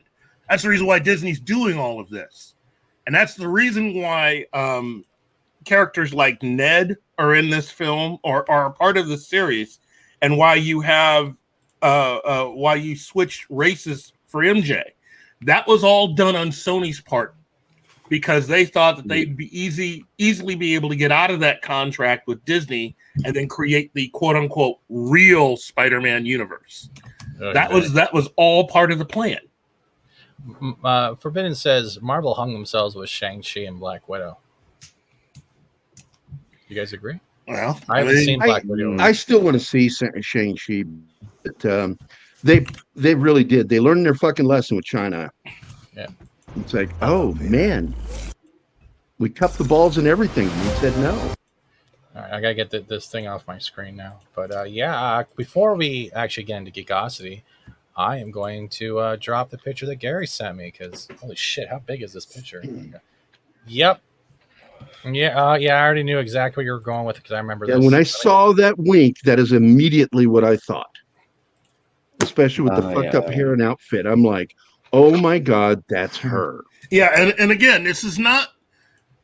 That's the reason why Disney's doing all of this. And that's the reason why characters like Ned are in this film or are part of the series, and why you have why you switched races for MJ. That was all done on Sony's part because they thought that they'd be easily be able to get out of that contract with Disney and then create the quote unquote real Spider-Man universe. That was all part of the plan. Forbidden says Marvel hung themselves with Shang-Chi and Black Widow. You guys agree? Well, I haven't seen Black Widow. I still want to see Shang-Chi, but they really did. They learned their fucking lesson with China. Yeah. It's like, oh man, we cupped the balls and everything. We said no. All right, I gotta get this thing off my screen now. But before we actually get into Geekosity, I am going to drop the picture that Gerry sent me because holy shit, how big is this picture? Yep. Yeah, I already knew exactly what you were going with because I remember this. When I saw that wink, that is immediately what I thought. Especially with the fucked up hair and outfit. I'm like, oh my God, that's her. Yeah, and again, it's not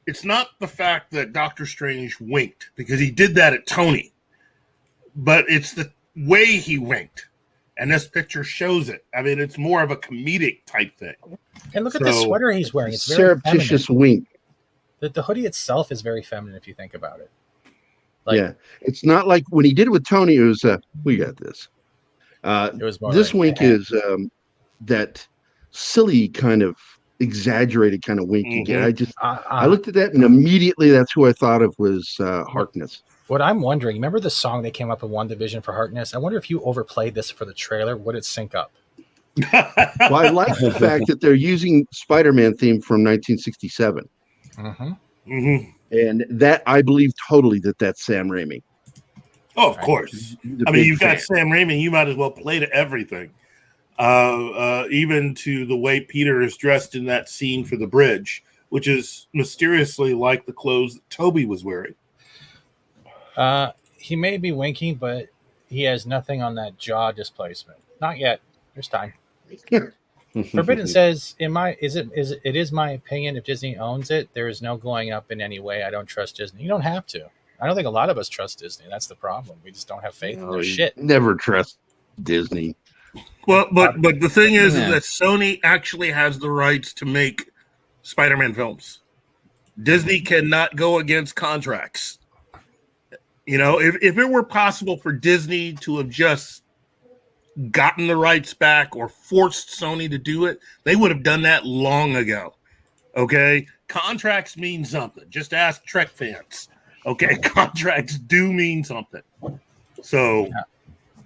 the fact that Doctor Strange winked because he did that at Tony, but it's the way he winked. And this picture shows it. I mean, it's more of a comedic type thing. And look at the sweater he's wearing. It's very surreptitious feminine. wink. The hoodie itself is very feminine if you think about it. It's not like when he did it with Tony, it was, we got this. It was more this like, wink is that silly kind of exaggerated kind of wink you get. I looked at that and immediately that's who I thought of was Harkness. What I'm wondering, remember the song they came up with WandaVision for Harkness? I wonder if you overplayed this for the trailer, would it sync up? Well, I like the fact that they're using Spider-Man theme from 1967. And that I believe totally that's Sam Raimi. Oh, of course. I mean, you've got Sam Raimi, you might as well play to everything. Even to the way Peter is dressed in that scene for the bridge, which is mysteriously like the clothes that Toby was wearing. He may be winking, but he has nothing on that jaw displacement. Not yet. There's time. Forbidden says, it is my opinion, if Disney owns it, there is no going up in any way. I don't trust Disney. You don't have to. I don't think a lot of us trust Disney. That's the problem. We just don't have faith in their shit. Never trust Disney. Well, but the thing is that Sony actually has the rights to make Spider-Man films. Disney cannot go against contracts. You know, if it were possible for Disney to have just gotten the rights back or forced Sony to do it, they would have done that long ago. Okay? Contracts mean something. Just ask Trek fans. Okay? Contracts do mean something. So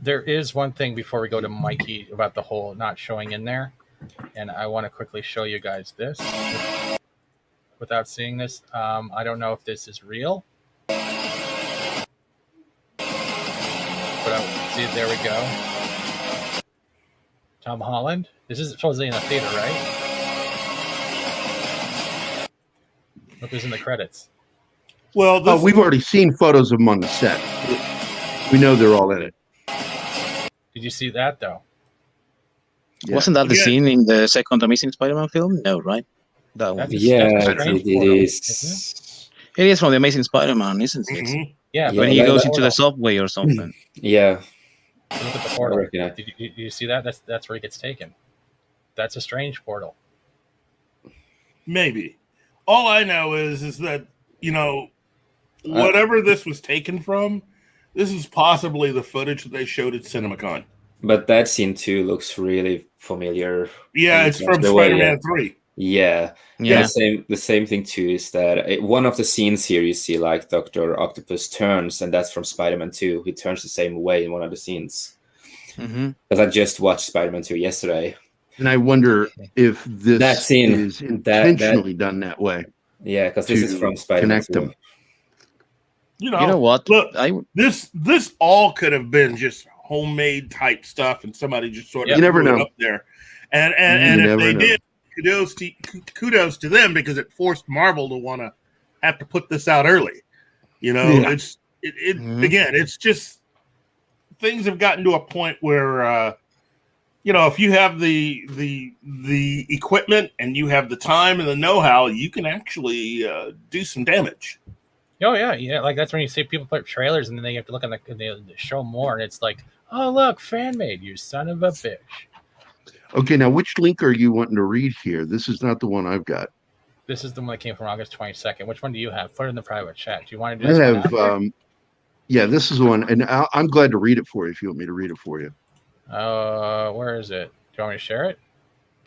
there is one thing before we go to Mikey about the whole not showing in there, and I want to quickly show you guys this without seeing this. I don't know if this is real, but see, there we go. Tom Holland. This is supposedly in a theater, right? Look who's in the credits. Well, we've already seen photos of them on the set. We know they're all in it. Did you see that though? Yeah. Wasn't that the scene in the second Amazing Spider-Man film? No, right? That one. It is. It is from the Amazing Spider-Man, isn't it? Yeah. When he goes into the subway or something. Yeah. Look at the portal. Did you see that? That's where he gets taken. That's a strange portal. Maybe. All I know is that, you know, whatever this was taken from, this is possibly the footage that they showed at CinemaCon. But that scene too looks really familiar. Yeah, it's from Spider-Man 3. Yeah. The same thing too is that one of the scenes here you see like Dr. Octopus turns, and that's from Spider-Man 2. He turns the same way in one of the scenes. Because I just watched Spider-Man 2 yesterday. And I wonder if this scene is intentionally done that way. Yeah, because this is from Spider-Man 2. Them. You know what? Look, this all could have been just homemade type stuff, and somebody just sort of never know up there. And if they did, kudos to them, because it forced Marvel to want to have to put this out early. You know, again, it's just things have gotten to a point where if you have the equipment and you have the time and the know-how, you can actually do some damage. Oh yeah. Like that's when you see people put up trailers and then they have to look on the show more, and it's like, oh look, fan made, you son of a bitch. Okay, now which link are you wanting to read here? This is not the one I've got. This is the one that came from August 22nd. Which one do you have? Put it in the private chat. Do you want to do I this have, one? yeah, this is the one, and I'm glad to read it for you if you want me to read it for you. Where is it? Do you want me to share it?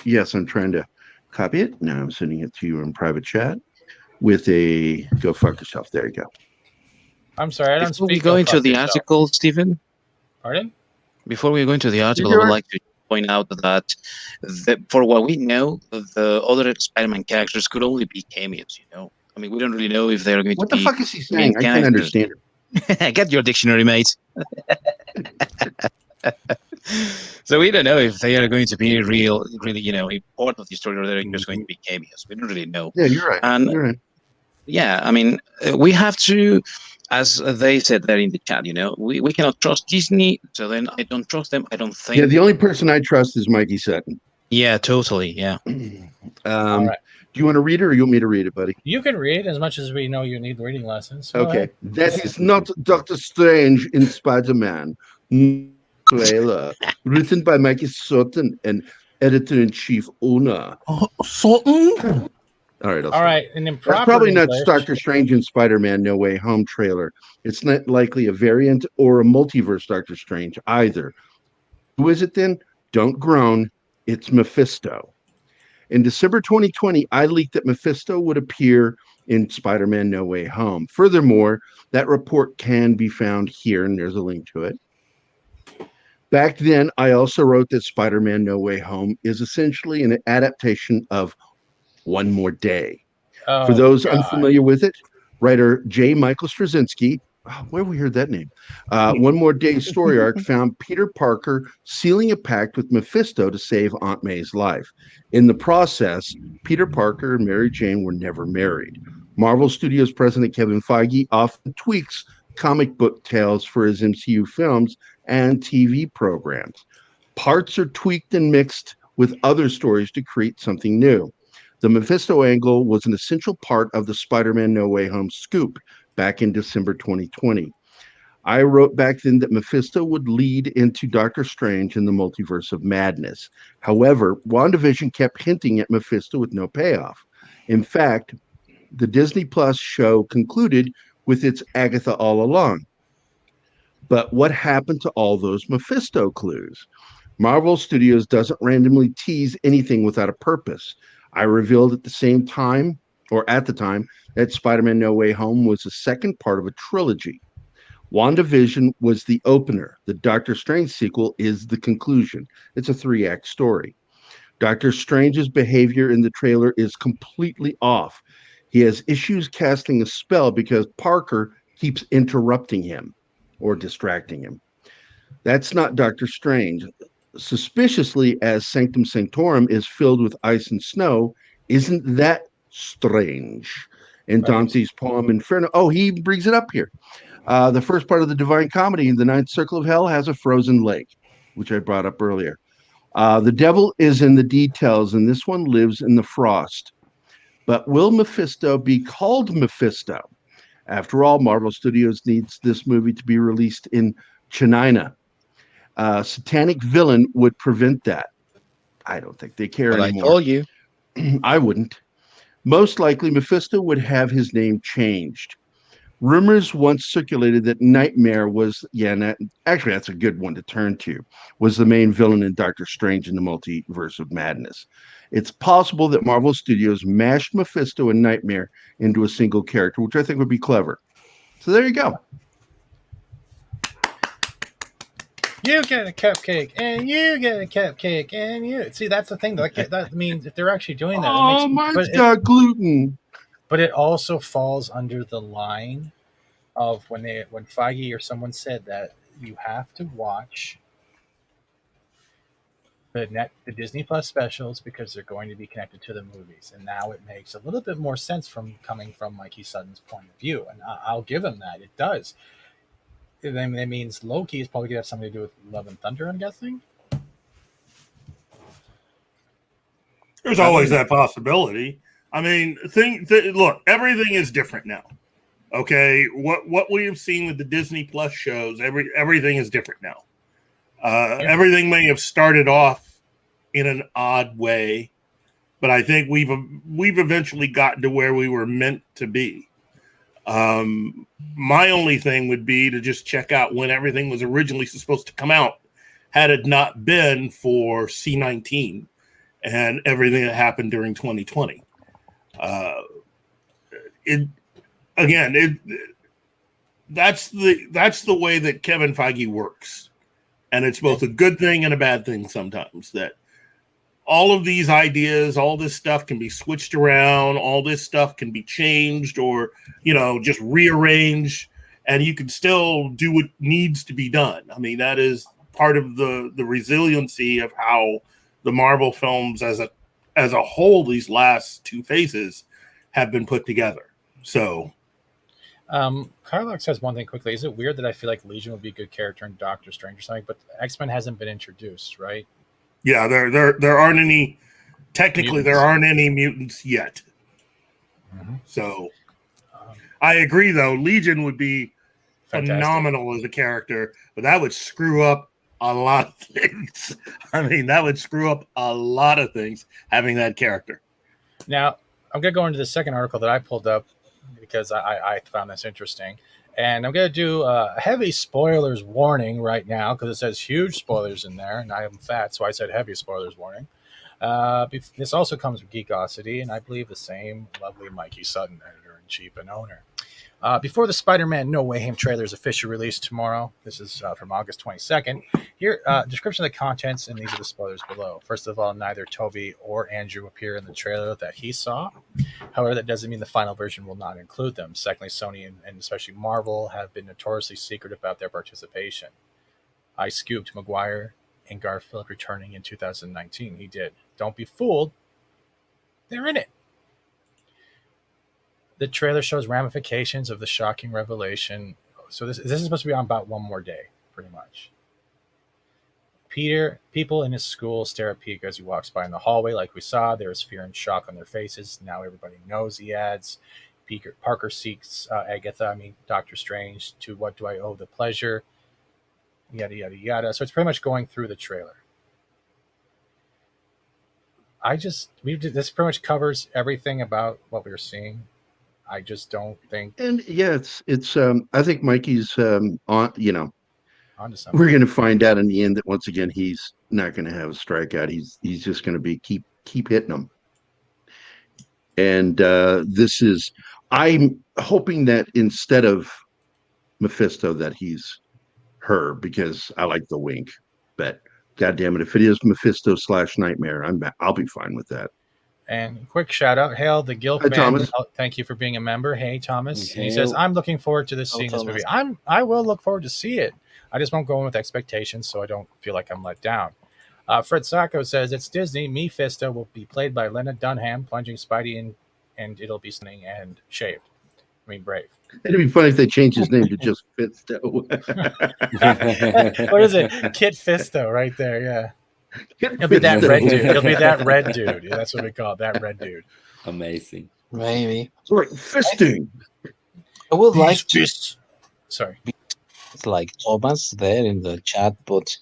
Yes, I'm trying to copy it. Now I'm sending it to you in private chat with a go fuck yourself. There you go. I'm sorry, I don't Before speak. we go into the article, Stephen. Pardon? Before we go into the article, I would like to point out that for what we know, the other Spider-Man characters could only be cameos. I mean, we don't really know if they're going to be. What the fuck is he saying? I can't understand it. Get your dictionary, mate. So we don't know if they are going to be really, a part of the story, or they're just going to be cameos. We don't really know. Yeah, you're right. And you're right. Yeah, I mean, we have to, as they said there in the chat, we cannot trust Disney. So then I don't trust them. I don't think. Yeah, the only person I trust is Mikey Sutton. Yeah, totally. Yeah. All right. Do you want to read it, or you want me to read it, buddy? You can read as much as we know you need reading lessons. So Okay. That is not Doctor Strange in Spider-Man. Trailer. Written by Mikey Sutton and editor-in-chief Una. Sutton? All right. All right. And in That's probably not Doctor Strange and Spider-Man No Way Home trailer. It's not likely a variant or a multiverse Doctor Strange either. Who is it then? Don't groan. It's Mephisto. In December 2020, I leaked that Mephisto would appear in Spider-Man No Way Home. Furthermore, that report can be found here, and there's a link to it. Back then, I also wrote that Spider-Man No Way Home is essentially an adaptation of One More Day. For those unfamiliar with it, writer J. Michael Straczynski, where we heard that name, One More Day story arc found Peter Parker sealing a pact with Mephisto to save Aunt May's life. In the process, Peter Parker and Mary Jane were never married. Marvel Studios president Kevin Feige often tweaks comic book tales for his MCU films and TV programs. Parts are tweaked and mixed with other stories to create something new. The Mephisto angle was an essential part of the Spider-Man No Way Home scoop back in December 2020. I wrote back then that Mephisto would lead into Doctor Strange in the Multiverse of Madness. However, WandaVision kept hinting at Mephisto with no payoff. In fact, the Disney Plus show concluded with its Agatha all along. But what happened to all those Mephisto clues? Marvel Studios doesn't randomly tease anything without a purpose. I revealed at the time, that Spider-Man No Way Home was the second part of a trilogy. WandaVision was the opener. The Doctor Strange sequel is the conclusion. It's a 3-act story. Doctor Strange's behavior in the trailer is completely off. He has issues casting a spell because Parker keeps interrupting him or distracting him. That's not Doctor Strange. Suspiciously, as Sanctum Sanctorum is filled with ice and snow, isn't that strange? In Dante's poem Inferno, he brings it up here. The first part of the Divine Comedy, the Ninth Circle of Hell, has a frozen lake, which I brought up earlier. The devil is in the details, and this one lives in the frost. But will Mephisto be called Mephisto? After all, Marvel Studios needs this movie to be released in China. Satanic villain would prevent that. I don't think they care anymore. I told you. I wouldn't. Most likely, Mephisto would have his name changed. Rumors once circulated that Nightmare was, actually that's a good one to turn to, was the main villain in Doctor Strange in the Multiverse of Madness. It's possible that Marvel Studios mashed Mephisto and Nightmare into a single character, which I think would be clever. So there you go. You get a cupcake, and you get a cupcake, and you see. That's the thing. That means if they're actually doing that, mine's got gluten. But it also falls under the line of when Feige or someone said that you have to watch the Disney Plus specials because they're going to be connected to the movies, and now it makes a little bit more sense coming from Mikey Sutton's point of view, and I'll give him that. It does. That means Loki is probably going to have something to do with Love and Thunder, I'm guessing. There's always that possibility. I mean, look, everything is different now. Okay, what we have seen with the Disney Plus shows, everything is different now. Everything may have started off in an odd way, but I think we've eventually gotten to where we were meant to be. My only thing would be to just check out when everything was originally supposed to come out, had it not been for C-19 and everything that happened during 2020. That's the way that Kevin Feige works. And it's both a good thing and a bad thing sometimes, that all of these ideas, all this stuff can be switched around, all this stuff can be changed or, just rearranged, and you can still do what needs to be done. I mean, that is part of the resiliency of how the Marvel films as a whole, these last two phases, have bin put together. So Carlock says one thing quickly. Is it weird that I feel like Legion would be a good character in Doctor Strange or something, but X-Men hasn't been introduced, right? Yeah, there aren't any. Technically, there aren't any mutants yet. Mm-hmm. So, I agree. Though Legion would be phenomenal as a character, but that would screw up a lot of things. I mean, that would screw up a lot of things having that character. Now, I'm going to go into the second article that I pulled up because I found this interesting. And I'm going to do a heavy spoilers warning right now because it says huge spoilers in there, and I am fat, so I said heavy spoilers warning. This also comes with Geekosity, and I believe the same lovely Mikey Sutton, editor-in-chief and owner. Before the Spider-Man No Way Home trailer is officially released tomorrow, this is from August 22nd, here, description of the contents, and these are the spoilers below. First of all, neither Toby or Andrew appear in the trailer that he saw. However, that doesn't mean the final version will not include them. Secondly, Sony and especially Marvel have been notoriously secret about their participation. I scooped Maguire and Garfield returning in 2019. He did. Don't be fooled. They're in it. The trailer shows ramifications of the shocking revelation. So this is supposed to be on about one more day, pretty much. People in his school stare at Peter as he walks by in the hallway, like we saw. There is fear and shock on their faces. Now everybody knows, he adds. Parker seeks Doctor Strange. To what do I owe the pleasure? Yada, yada, yada. So it's pretty much going through the trailer. This pretty much covers everything about what we were seeing. I just don't think. And yeah, it's I think Mikey's on, onto something. We're going to find out in the end that once again he's not going to have a strikeout. He's just going to be keep hitting them. And I'm hoping that instead of Mephisto that he's her, because I like the wink. But God damn it, if it is Mephisto / Nightmare, I'll be fine with that. And quick shout out, Hail the Guild Hi, fan. Thomas. Thank you for being a member. Hey, Thomas. Hey. He says, I'm looking forward to seeing this movie. I will look forward to see it. I just won't go in with expectations, so I don't feel like I'm let down. Fred Sacco says, it's Disney. Mephisto will be played by Lena Dunham, plunging Spidey in, and it'll be stunning and shaved. I mean, brave. It'd be funny if they changed his name to just Fisto. What is it? Kit Fisto right there, yeah. He'll be that red dude. He'll be that red dude. Yeah, that's what we call it, that red dude. Amazing. Maybe. Right, fisting. I would like to Sorry. like Thomas there in the chat, but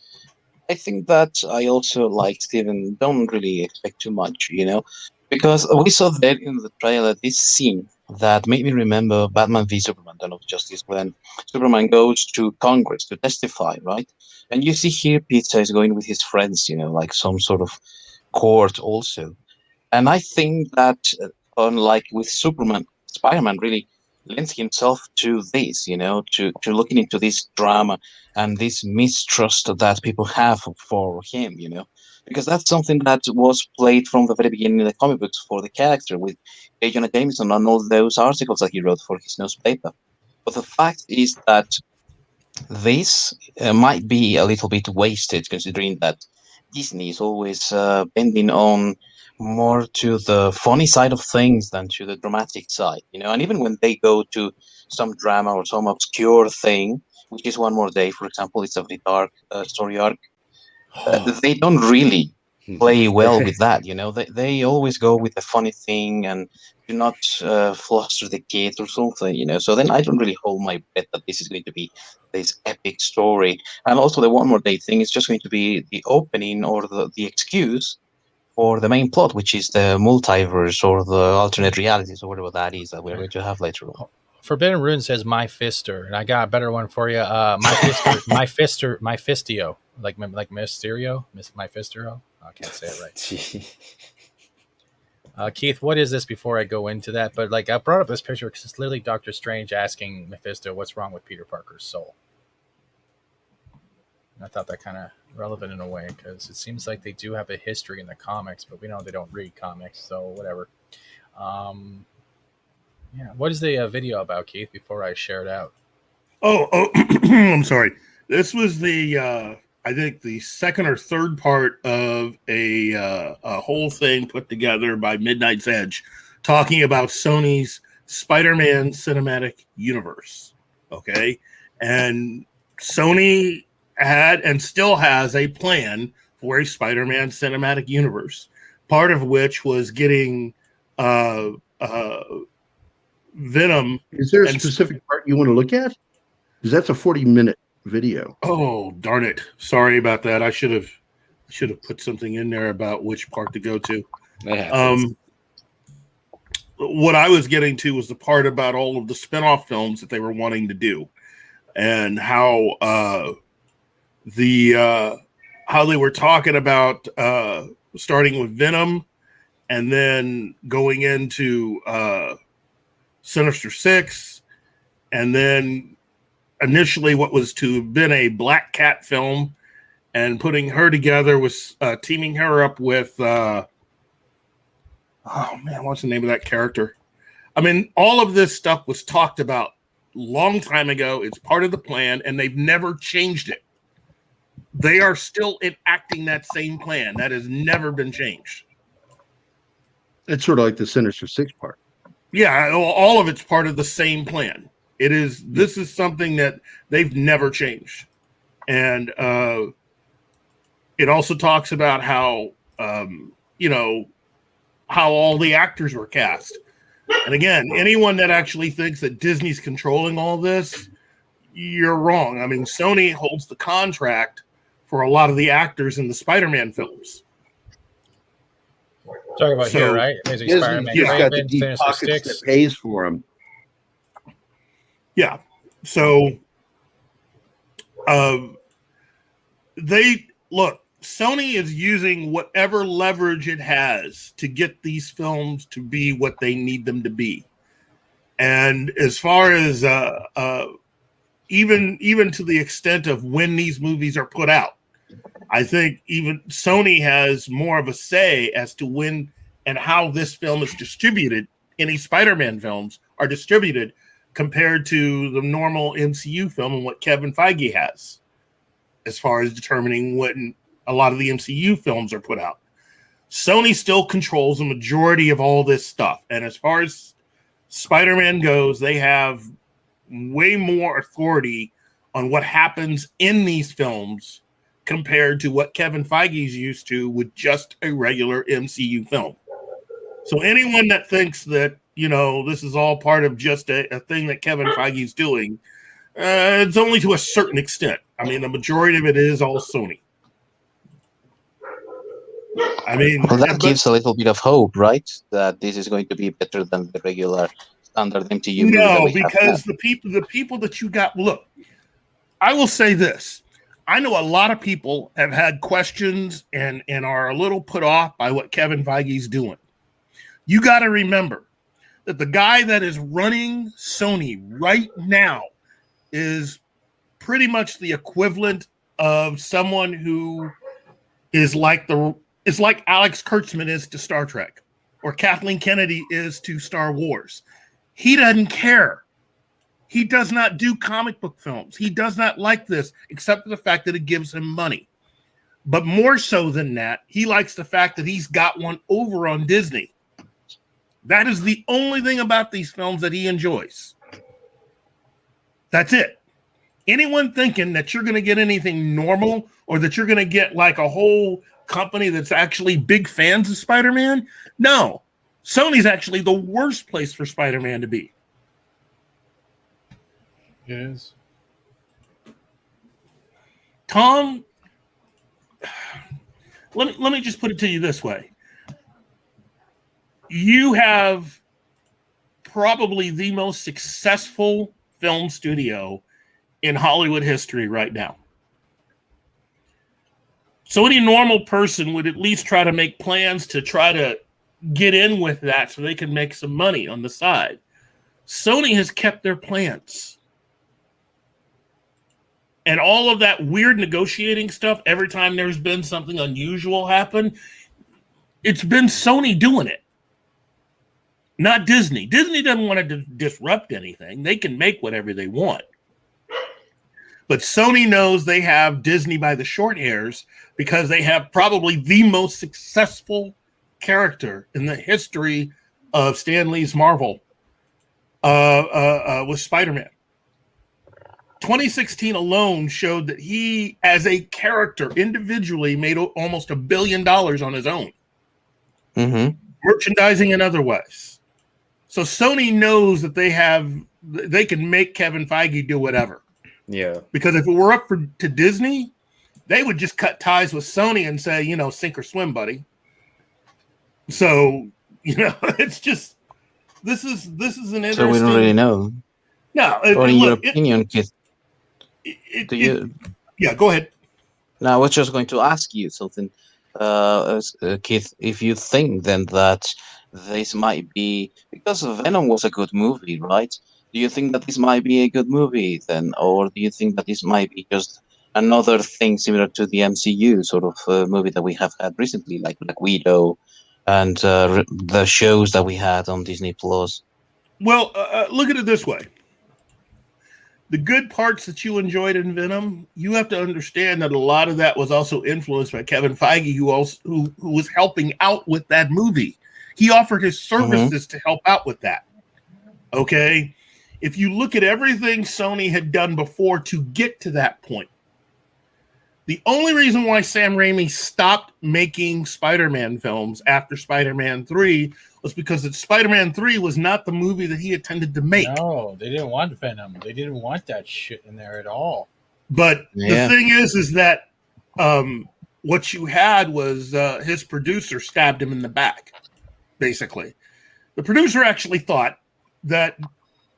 I think that I also, like Steven, don't really expect too much, because we saw there in the trailer this scene that made me remember Batman v Superman, Dawn of Justice, when Superman goes to Congress to testify, right? And you see here Peter is going with his friends, like some sort of court also. And I think that, unlike with Superman, Spider-Man really lends himself to this, to looking into this drama and this mistrust that people have for him, because that's something that was played from the very beginning in the comic books for the character with A. Jonah Jameson and all those articles that he wrote for his newspaper. But the fact is that this might be a little bit wasted, considering that Disney is always bending on more to the funny side of things than to the dramatic side, and even when they go to some drama or some obscure thing, which is One More Day, for example, it's a very dark story arc, they don't really play well with that. They always go with a funny thing and do not fluster the kids or something. So then I don't really hold my bet that this is going to be this epic story. And also the One More Day thing is just going to be the opening or the excuse for the main plot, which is the multiverse or the alternate realities or whatever that is that we're going to have later on. Forbidden Rune says my fister, and I got a better one for you. My fistio, like Mysterio, my fistero. I can't say it right. Keith, what is this before I go into that? But like I brought up this picture because it's literally Doctor Strange asking Mephisto what's wrong with Peter Parker's soul. And I thought that kind of relevant in a way because it seems like they do have a history in the comics, but we know they don't read comics, so whatever. Yeah, what is the video about, Keith? Before I share it out. Oh, I'm sorry. This was the I think the second or third part of a whole thing put together by Midnight's Edge, talking about Sony's Spider-Man cinematic universe. Okay, and Sony had and still has a plan for a Spider-Man cinematic universe. Part of which was getting Venom. Is there a specific part you want to look at? Because that's a 40-minute video. Oh, darn it. Sorry about that. I should have put something in there about which part to go to. What I was getting to was the part about all of the spin-off films that they were wanting to do and how how they were talking about starting with Venom and then going into Sinister Six, and then initially what was to have been a Black Cat film, and putting her together with teaming her up with oh man, what's the name of that character? I mean, all of this stuff was talked about long time ago. It's part of the plan, and they've never changed it. They are still enacting that same plan. That has never been changed. It's sort of like the Sinister Six part. Yeah, all of it's part of the same plan. It is. This is something that they've never changed, and it also talks about how how all the actors were cast. And again, anyone that actually thinks that Disney's controlling all this, you're wrong. I mean, Sony holds the contract for a lot of the actors in the Spider-Man films. Talking about here, right? Amazing Spider-Man. He's got the deep pockets that pays for him. Yeah. So they look, Sony is using whatever leverage it has to get these films to be what they need them to be. And as far as even to the extent of when these movies are put out, I think even Sony has more of a say as to when and how this film is distributed. Any Spider-Man films are distributed compared to the normal MCU film and what Kevin Feige has as far as determining when a lot of the MCU films are put out. Sony still controls the majority of all this stuff. And as far as Spider-Man goes, they have way more authority on what happens in these films compared to what Kevin Feige's used to with just a regular MCU film. So anyone that thinks that, this is all part of just a thing that Kevin Feige's doing, it's only to a certain extent. I mean, the majority of it is all Sony. I mean, well, that gives a little bit of hope, right? That this is going to be better than the regular standard MCU. No, because the people that you got, look, I will say this. I know a lot of people have had questions and are a little put off by what Kevin Feige's doing. You got to remember that the guy that is running Sony right now is pretty much the equivalent of someone who is like Alex Kurtzman is to Star Trek, or Kathleen Kennedy is to Star Wars. He doesn't care. He does not do comic book films. He does not like this, except for the fact that it gives him money. But more so than that, he likes the fact that he's got one over on Disney. That is the only thing about these films that he enjoys. That's it. Anyone thinking that you're going to get anything normal or that you're going to get like a whole company that's actually big fans of Spider-Man? No. Sony's actually the worst place for Spider-Man to be. It is. Tom, let me just put it to you this way. You have probably the most successful film studio in Hollywood history right now. So any normal person would at least try to make plans to try to get in with that so they can make some money on the side. Sony has kept their plans. And all of that weird negotiating stuff, every time there's been something unusual happen, it's been Sony doing it. Not Disney. Disney doesn't want to disrupt anything. They can make whatever they want. But Sony knows they have Disney by the short hairs because they have probably the most successful character in the history of Stan Lee's Marvel with Spider-Man. 2016 alone showed that he, as a character, individually made almost $1 billion on his own. Mm-hmm. Merchandising and otherwise. So Sony knows that they can make Kevin Feige do whatever. Yeah. Because if it were up to Disney, they would just cut ties with Sony and say, sink or swim, buddy. So, it's just this is an interesting. So we don't really know. No, or in your opinion, Keith, yeah, go ahead. Now, I was just going to ask you something, Keith. If you think then that this might be because Venom was a good movie, right? Do you think that this might be a good movie then, or do you think that this might be just another thing similar to the MCU sort of movie that we have had recently, like Black Widow, and the shows that we had on Disney Plus? Well, look at it this way. The good parts that you enjoyed in Venom, you have to understand that a lot of that was also influenced by Kevin Feige, who was helping out with that movie. He offered his services to help out with that. Okay? If you look at everything Sony had done before to get to that point, the only reason why Sam Raimi stopped making Spider-Man films after Spider-Man 3 was because Spider-Man 3 was not the movie that he intended to make. No, they didn't want Venom. They didn't want that shit in there at all. But the thing is that what you had was his producer stabbed him in the back, basically. The producer actually thought that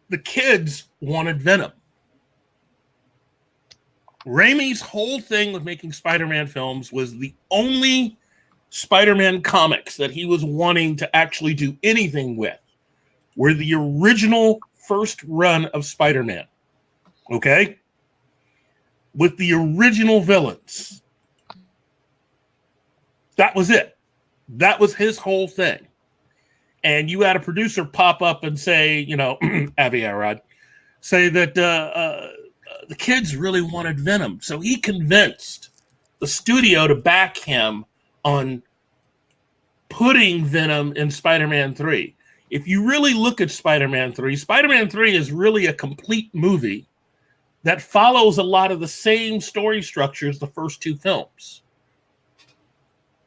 the kids wanted Venom. Raimi's whole thing with making Spider-Man films was the only Spider-Man comics that he was wanting to actually do anything with were the original first run of Spider-Man. Okay? With the original villains. That was it. That was his whole thing. And you had a producer pop up and say, Avi Arad, say that the kids really wanted Venom. So he convinced the studio to back him on putting Venom in Spider-Man 3. If you really look at Spider-Man 3, Spider-Man 3 is really a complete movie that follows a lot of the same story structure as the first two films.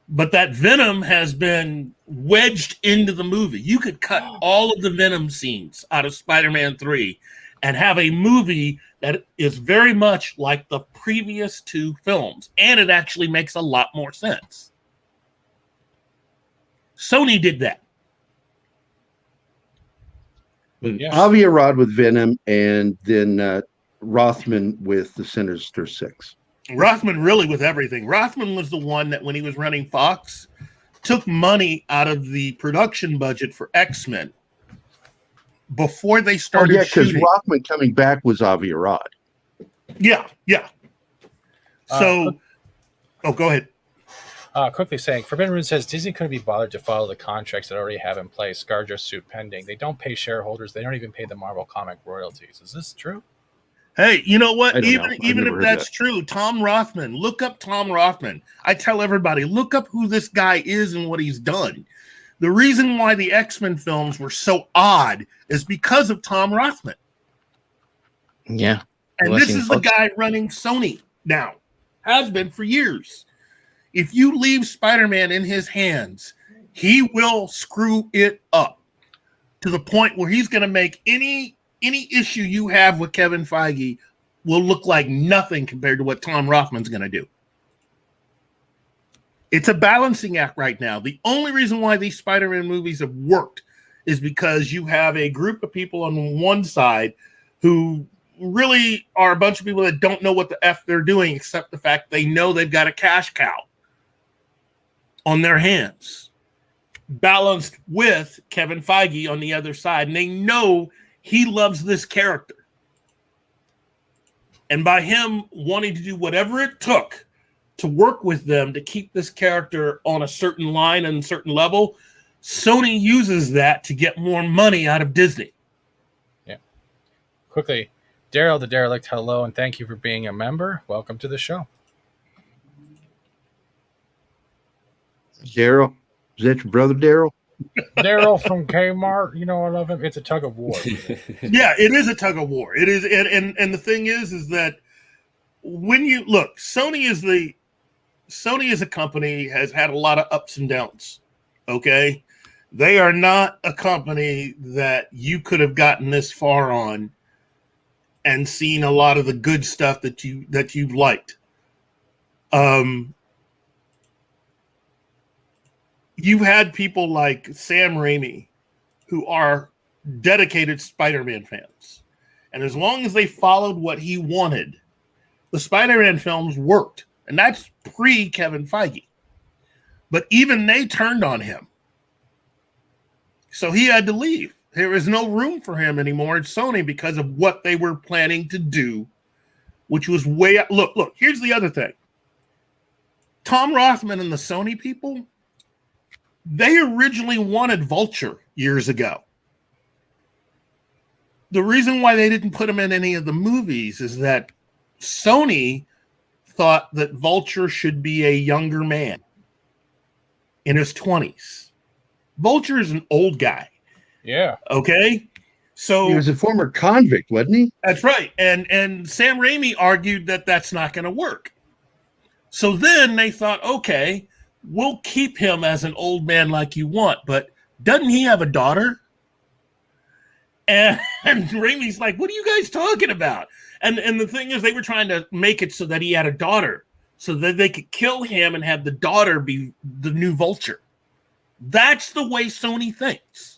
But that Venom has been wedged into the movie. You could cut all of the Venom scenes out of Spider-Man 3 and have a movie that is very much like the previous two films. And it actually makes a lot more sense. Sony did that. Yes. Avi Arad with Venom, and then Rothman with the Sinister Six. Rothman really with everything. Rothman was the one that when he was running Fox, took money out of the production budget for X-Men before they started because shooting. Rothman coming back was Avi Arad. Yeah. So, go ahead. Quickly saying, Forbidden Rune says Disney couldn't be bothered to follow the contracts that already have in place. ScarJo's suit pending. They don't pay shareholders. They don't even pay the Marvel comic royalties. Is this true? Hey, you know what? Even if that's true, Tom Rothman, look up Tom Rothman. I tell everybody, look up who this guy is and what he's done. The reason why the X-Men films were so odd is because of Tom Rothman. Yeah. And this is the guy running Sony now. Has been for years. If you leave Spider-Man in his hands, he will screw it up to the point where he's going to make any issue you have with Kevin Feige will look like nothing compared to what Tom Rothman's going to do. It's a balancing act right now. The only reason why these Spider-Man movies have worked is because you have a group of people on one side who really are a bunch of people that don't know what the F they're doing, except the fact they know they've got a cash cow on their hands, balanced with Kevin Feige on the other side. And they know he loves this character. And by him wanting to do whatever it took to work with them to keep this character on a certain line and a certain level, Sony uses that to get more money out of Disney. Yeah. Quickly, Daryl the Derelict, hello, and thank you for being a member. Welcome to the show. Daryl, is that your brother, Daryl? Daryl from Kmart, you know I love him. It's a tug of war. Yeah, it is a tug of war. It is, and the thing is that when you look, Sony as a company has had a lot of ups and downs. Okay, they are not a company that you could have gotten this far on and seen a lot of the good stuff that you've liked. You've had people like Sam Raimi who are dedicated Spider-Man fans. And as long as they followed what he wanted, the Spider-Man films worked. And that's pre-Kevin Feige. But even they turned on him. So he had to leave. There was no room for him anymore at Sony because of what they were planning to do, which was way... Look, here's the other thing. Tom Rothman and the Sony people, they originally wanted Vulture years ago. The reason why they didn't put him in any of the movies is that Sony thought that Vulture should be a younger man in his 20s. Vulture is an old guy. Yeah. Okay? So he was a former convict, wasn't he? That's right. And Sam Raimi argued that that's not going to work. So then they thought, okay, we'll keep him as an old man like you want, but doesn't he have a daughter? And Raimi's like, what are you guys talking about? And the thing is, they were trying to make it so that he had a daughter so that they could kill him and have the daughter be the new Vulture. That's the way Sony thinks.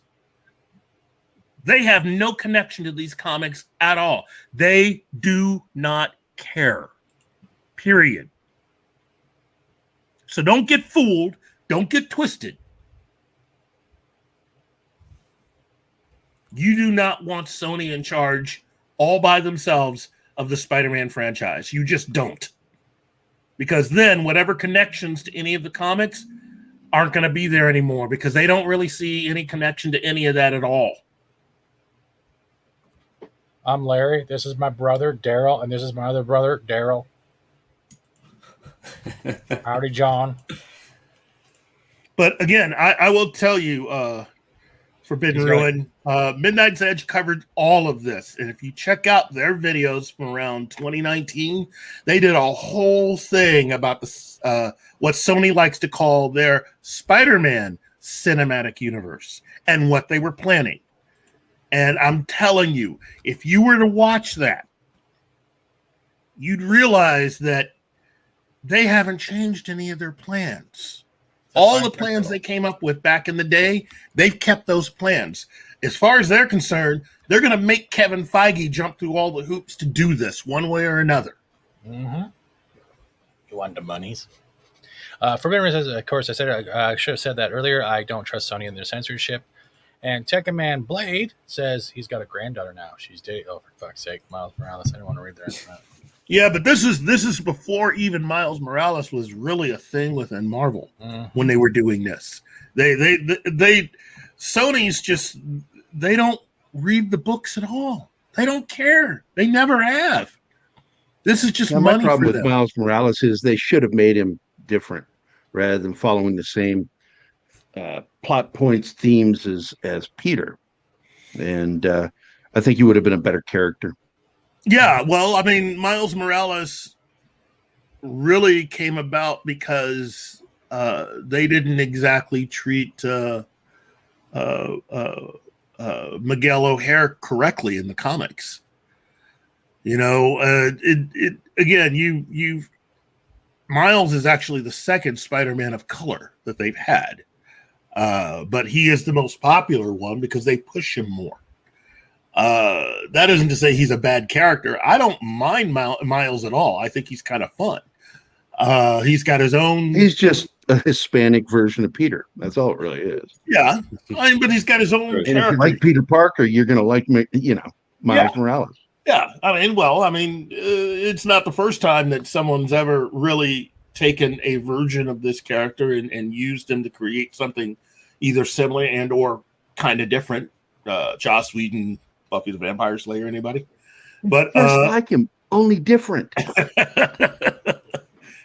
They have no connection to these comics at all. They do not care. Period. So don't get fooled. Don't get twisted. You do not want Sony in charge all by themselves of the Spider-Man franchise. You just don't. Because then whatever connections to any of the comics aren't going to be there anymore because they don't really see any connection to any of that at all. I'm Larry. This is my brother, Daryl, and this is my other brother, Daryl. Howdy, John. But again, I will tell you, Forbidden Ruin, Midnight's Edge covered all of this. And if you check out their videos from around 2019, they did a whole thing about the what Sony likes to call their Spider-Man cinematic universe and what they were planning. And I'm telling you, if you were to watch that, you'd realize that they haven't changed any of their plans. All the plans they came up with back in the day, they've kept those plans. As far as they're concerned, they're going to make Kevin Feige jump through all the hoops to do this one way or another. Mm-hmm. You want the monies? Forbidden Ruin says, of course, I should have said that earlier. I don't trust Sony and their censorship. And Tekken Man Blade says he's got a granddaughter now. She's dating. Oh, for fuck's sake, Miles Morales. I didn't want to read that. Yeah, but this is before even Miles Morales was really a thing within Marvel when they were doing this. Sony's just, they don't read the books at all. They don't care. They never have. This is just money. My problem for with them. Miles Morales is they should have made him different rather than following the same plot points, themes as Peter. And I think he would have been a better character. Yeah, well, I mean, Miles Morales really came about because they didn't exactly treat Miguel O'Hare correctly in the comics. You know, Miles is actually the second Spider-Man of color that they've had, but he is the most popular one because they push him more. That isn't to say he's a bad character. I don't mind Miles at all. I think he's kind of fun. He's got his own. He's just a Hispanic version of Peter. That's all it really is. Yeah, but he's got his own. And if you like Peter Parker, you're going to like, Miles Morales. Yeah, it's not the first time that someone's ever really taken a version of this character and used him to create something either similar and or kind of different. Joss Whedon, Buffy the Vampire Slayer, anybody? But just like him, only different.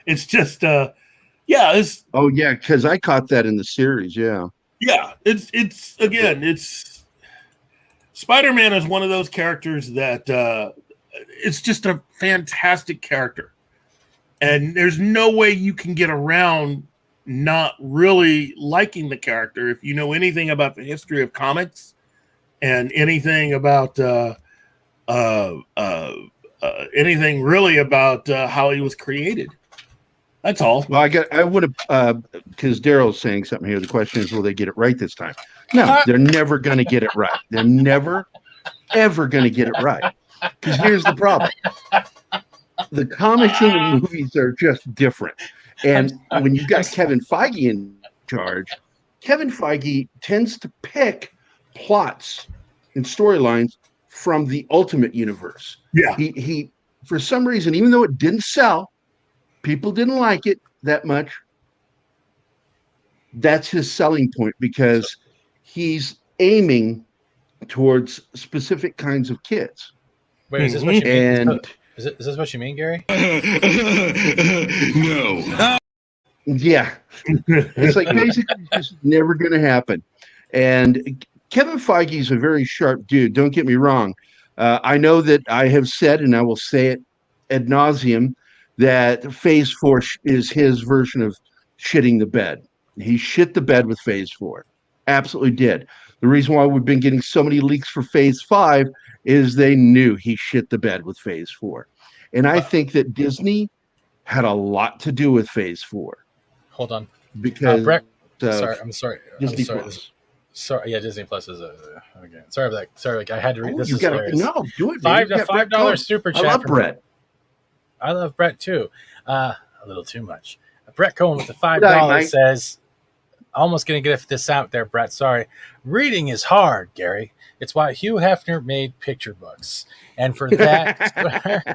It's just, because I caught that in the series. Yeah, it's Spider-Man is one of those characters that it's just a fantastic character, and there's no way you can get around not really liking the character if you know anything about the history of comics and anything about anything really about how he was created. That's all. Well, I would have because Daryl's saying something here. The question is, will they get it right this time? No, they're never going to get it right. They're never, ever going to get it right. Because here's the problem: the comics and the movies are just different. And when you've got Kevin Feige in charge, Kevin Feige tends to pick plots and storylines from the Ultimate Universe. Yeah, he for some reason, even though it didn't sell, people didn't like it that much. That's his selling point because he's aiming towards specific kinds of kids. Wait, is this what you mean? Is this what you mean, Gerry? No. Yeah. It's like basically this is never going to happen. And Kevin Feige is a very sharp dude. Don't get me wrong. I know that I have said, and I will say it ad nauseum, that Phase 4 is his version of shitting the bed. He shit the bed with Phase 4. Absolutely did. The reason why we've been getting so many leaks for Phase 5 is they knew he shit the bed with Phase 4. And I think that Disney had a lot to do with Phase 4. Hold on. Because Brett, I'm sorry. Disney Plus. Sorry, yeah, Disney Plus is again. Sorry about that. Sorry, I had to read this. Do it. $5 super chat. I love Brett. I love Brett too. A little too much. Brett Cohen with the $5 says, almost going to get this out there, Brett. Sorry. Reading is hard, Gerry. It's why Hugh Hefner made picture books. And for that,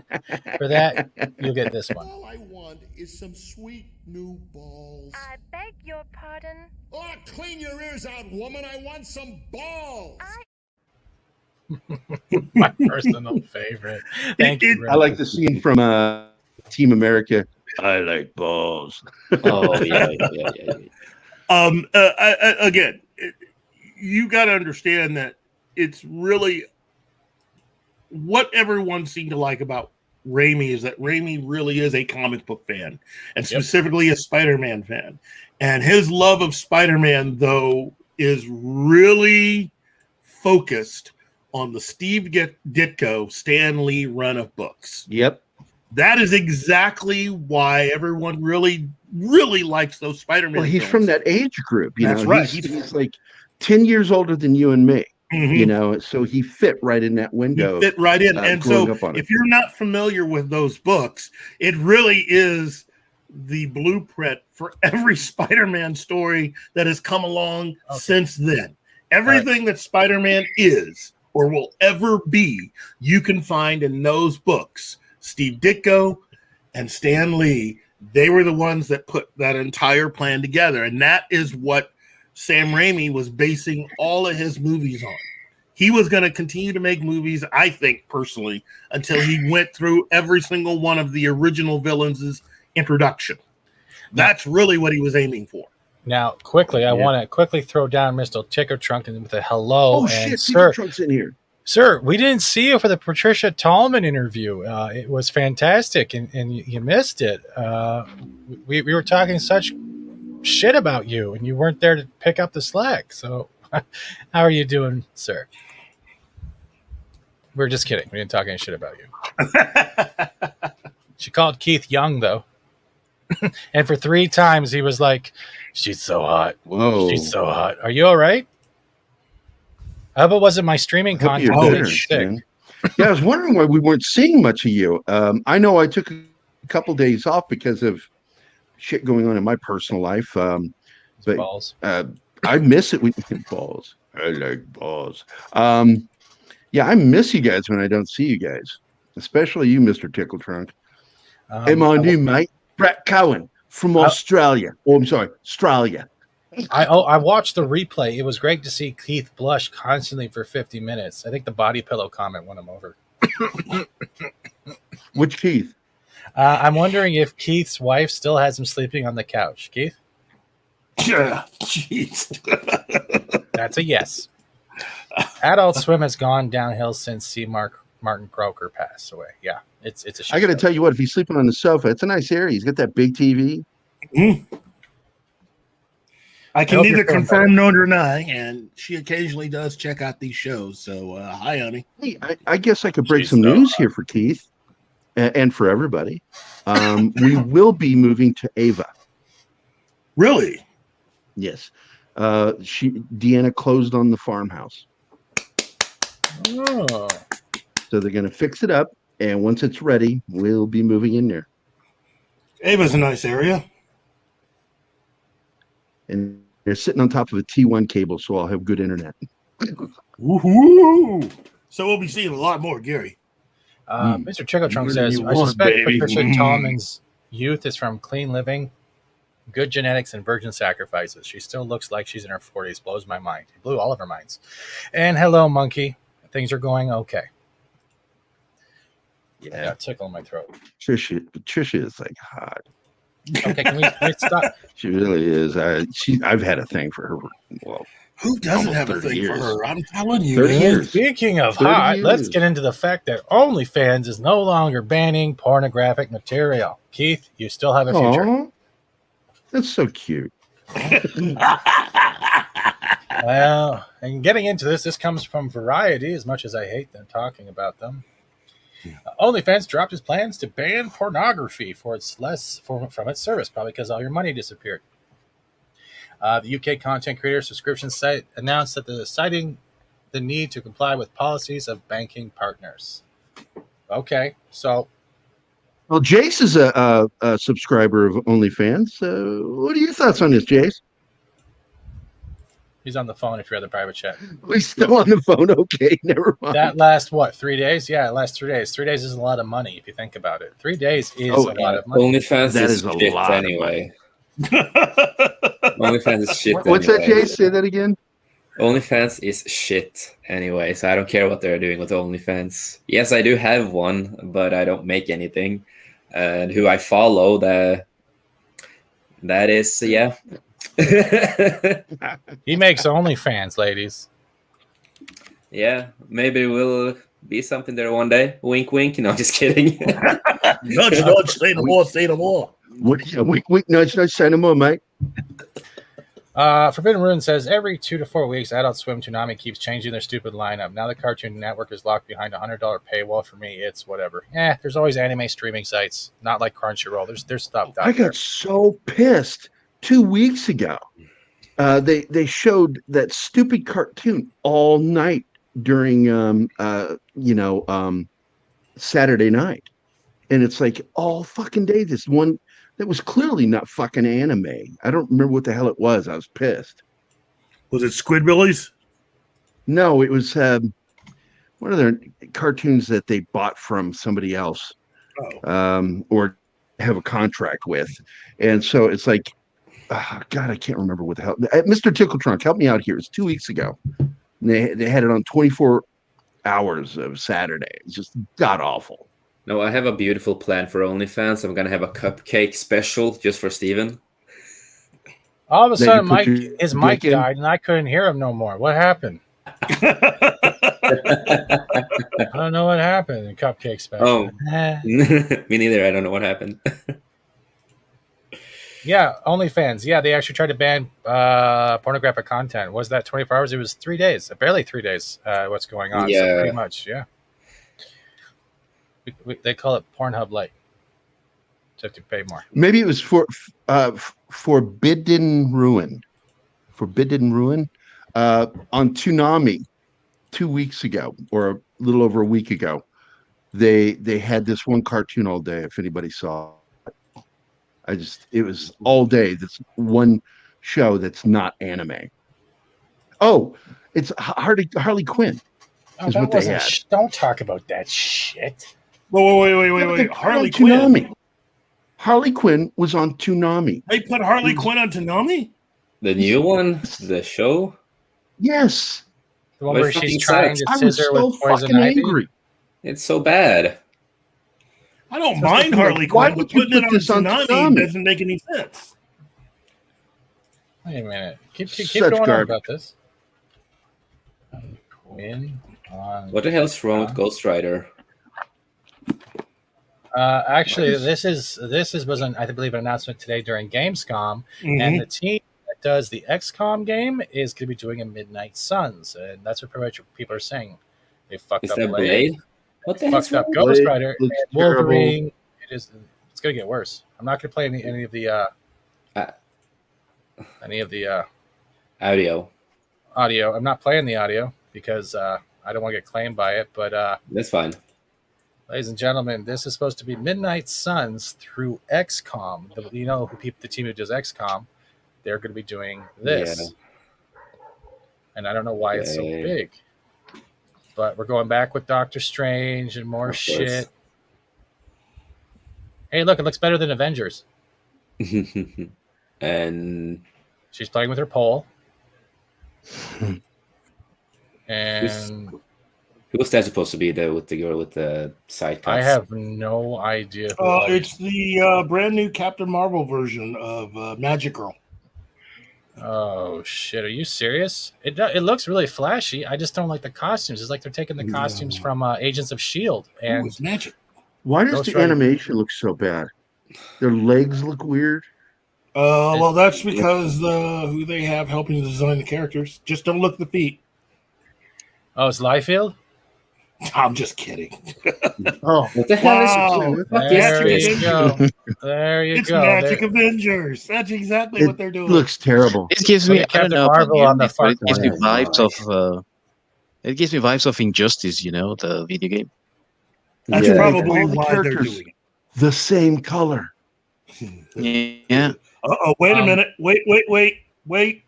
you'll get this one. All I want is some sweet new balls. I beg your pardon? Oh, clean your ears out, woman. I want some balls. My personal favorite. Thank you. I like the scene from Team America. I like balls. Oh, yeah. Again, you got to understand that it's really what everyone seemed to like about Raimi is that Raimi really is a comic book fan and specifically a Spider-Man fan. And his love of Spider-Man, though, is really focused on the Steve Ditko Stan Lee run of books. Yep. That is exactly why everyone really, really likes those Spider-Man Well, he's films. from that age group. That's right. He's like 10 years older than you and me. Mm-hmm. So he fit right in that window. He fit right in. And so if you're not familiar with those books, it really is the blueprint for every Spider-Man story that has come along since then. Everything that Spider-Man is or will ever be, you can find in those books. Steve Ditko and Stan Lee, they were the ones that put that entire plan together. And that is what Sam Raimi was basing all of his movies on. He was going to continue to make movies, I think, personally, until he went through every single one of the original villains' introduction. That's really what he was aiming for. Now, quickly, I want to quickly throw down Mr. Ticker Trunk with a hello. Oh, shit, Ticker Trunk's in here. Sir, we didn't see you for the Patricia Tallman interview. It was fantastic, and you missed it. We were talking such shit about you, and you weren't there to pick up the slack. So, how are you doing, sir? We're just kidding. We didn't talk any shit about you. She called Keith young, though. And for 3 times, he was like, she's so hot. Whoa. She's so hot. Are you all right? I hope it wasn't my streaming I hope content. you're that better, made you sick. man. Yeah, I was wondering why we weren't seeing much of you. I know I took a couple days off because of shit going on in my personal life. But Balls. I miss it with balls. I like balls. Yeah, I miss you guys when I don't see you guys, especially you, Mr. Tickle Trunk. Hey, my new mate, Brett Cohen from Australia. Oh, I'm sorry, Australia. I watched the replay. It was great to see Keith blush constantly for 50 minutes. I think the body pillow comment won him over. Which Keith? I'm wondering if Keith's wife still has him sleeping on the couch. Keith? Yeah, jeez. That's a yes. Adult Swim has gone downhill since C. Martin Croker passed away. Yeah, it's a shit I got to show. tell you what, if he's sleeping on the sofa, it's a nice area. He's got that big TV. I can hope neither you're feeling confirm nor deny, and she occasionally does check out these shows. So, hi, honey. Hey, I guess I could break She's some so news hot. here for Keith and for everybody. We will be moving to Ava. Really? Yes. Deanna closed on the farmhouse. Oh. So they're going to fix it up. And once it's ready, we'll be moving in there. Ava's a nice area. And they're sitting on top of a T1 cable, so I'll have good internet. Woohoo! So we'll be seeing a lot more, Gerry. Mr. Chickle Trunk More than says, you I want, suspect baby." Patricia Tallman's youth is from clean living, good genetics, and virgin sacrifices. She still looks like she's in her 40s. Blows my mind. It blew all of our minds. And hello, monkey. Things are going okay. Yeah, got a tickle in my throat. Trisha is like hot. Okay, can we stop? She really is. I've had a thing for her. Well, Who doesn't almost have a 30 thing for years. her? I'm telling you. 30 man. years. Speaking of 30 hot, let's years. get into the fact that OnlyFans is no longer banning pornographic material. Keith, you still have a future. Aw, that's so cute. Well, and getting into this comes from Variety, as much as I hate them talking about them. OnlyFans dropped its plans to ban pornography from its service, probably because all your money disappeared. The UK content creator subscription site announced that they're citing the need to comply with policies of banking partners. Okay, so Well, Jace is a subscriber of OnlyFans. What are your thoughts on this, Jace? he's on the phone if you're at the private chat. We're still on the phone. Okay, never mind. That lasts, 3 days? Yeah, it lasts 3 days. 3 days is a lot of money if you think about it. 3 days is a lot of money. OnlyFans That is is a shit lot of anyway. OnlyFans is shit What's that, anyway. Jace? Say that again. OnlyFans is shit anyway, so I don't care what they're doing with OnlyFans. Yes, I do have one, but I don't make anything. And who I follow, that is, yeah. He makes OnlyFans, ladies. Yeah, maybe we'll be something there one day. Wink, wink. No, just kidding. Nudge, nudge, say no more, say no more. Wink, nudge, say no more, mate. Forbidden Rune says, every 2 to 4 weeks, Adult Swim Toonami keeps changing their stupid lineup. Now the Cartoon Network is locked behind a $100 paywall. For me, it's whatever. There's always anime streaming sites, not like Crunchyroll. There's stuff out I there. got so pissed 2 weeks ago. They showed that stupid cartoon all night during Saturday night, and it's like all fucking day. This one that was clearly not fucking anime. I don't remember what the hell it was. I was pissed. Was it Squidbillies? No, it was one of their cartoons that they bought from somebody else, or have a contract with, and so it's like, God, I can't remember what the hell. Mr. Tickle Trunk, help me out here. It's 2 weeks ago. They had it on 24 hours of Saturday. It's just god awful. No, I have a beautiful plan for OnlyFans. I'm gonna have a cupcake special just for Steven. All of a That sudden, you put your his mic dick in? died, and I couldn't hear him no more. What happened? I don't know what happened in Cupcake Special. Oh, me neither. I don't know what happened. Yeah, OnlyFans. Yeah, they actually tried to ban pornographic content. Was that 24 hours? It was 3 days, barely 3 days. What's going on? So pretty much, yeah. They call it Pornhub Lite. So you have to pay more. Maybe it was for Forbidden Ruin. Forbidden Ruin on Toonami 2 weeks ago, or a little over a week ago. They had this one cartoon all day. If anybody saw it, it was all day. This one show that's not anime. Oh, it's Harley Quinn. Oh, that wasn't. Don't talk about that shit. Wait. Harley Quinn. Harley Quinn was on Toonami. They put Harley Quinn on Toonami? The new one? The show? Yes. The one where she's trying to scissor with poison ivy? Angry. It's so bad. I don't mind Harley Quinn, but putting it on Toonami doesn't make any sense. Wait a minute. Keep going on about this. Quinn on what the hell's wrong with Ghost Rider? Actually, this was I believe an announcement today during Gamescom, and the team that does the XCOM game is going to be doing a Midnight Suns, and that's what pretty much people are saying. They fucked up Blade. What the fucked up Ghost Rider and Wolverine. It's going to get worse. I'm not going to play any of the audio. I'm not playing the audio because I don't want to get claimed by it. But that's fine. Ladies and gentlemen, this is supposed to be Midnight Suns through XCOM. The team who does XCOM, they're going to be doing this. Yeah. And I don't know why it's so big. But we're going back with Doctor Strange and more shit. Hey, look, it looks better than Avengers. And she's playing with her pole. And who was that supposed to be with the girl with the side cuts? I have no idea. It's the brand new Captain Marvel version of Magic Girl. Oh shit! Are you serious? It looks really flashy. I just don't like the costumes. It's like they're taking the costumes from Agents of S.H.I.E.L.D. and it's magic. Why does the animation look so bad? Their legs look weird. Well, that's because who they have helping design the characters. Just don't look at the feet. Oh, it's Liefeld? I'm just kidding. Oh, what the hell is there you go. There you it's go. Magic Avengers. That's exactly what they're doing. It looks terrible. It gives me it gives me vibes of it gives me vibes of Injustice, the video game. That's probably why they're doing it. The same color. Yeah. Wait a minute. Wait.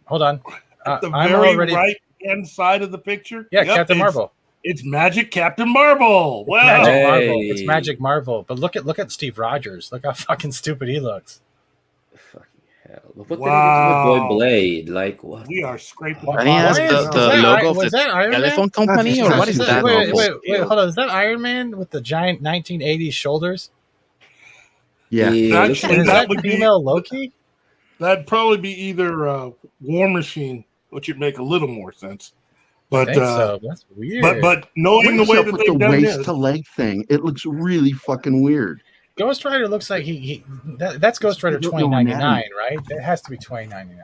Hold on. At the very right-hand side of the picture. Yeah, Captain Marvel. It's Magic Captain Marvel. Wow. Magic Marvel. It's Magic Marvel. But look at Steve Rogers. Look how fucking stupid he looks. Fucking hell. What did he do with Boy Blade? Like what? We are scraping. And he has the logo of the telephone company, or what is that? Wait, hold on. Is that Iron Man with the giant 1980s shoulders? Yeah. Actually, that would female Loki. That'd probably be either War Machine, which would make a little more sense. But so. That's weird. But knowing the way that they've done waist to leg thing, it looks really fucking weird. Ghost Rider looks like that's Ghost Rider 2099, right? It has to be 2099.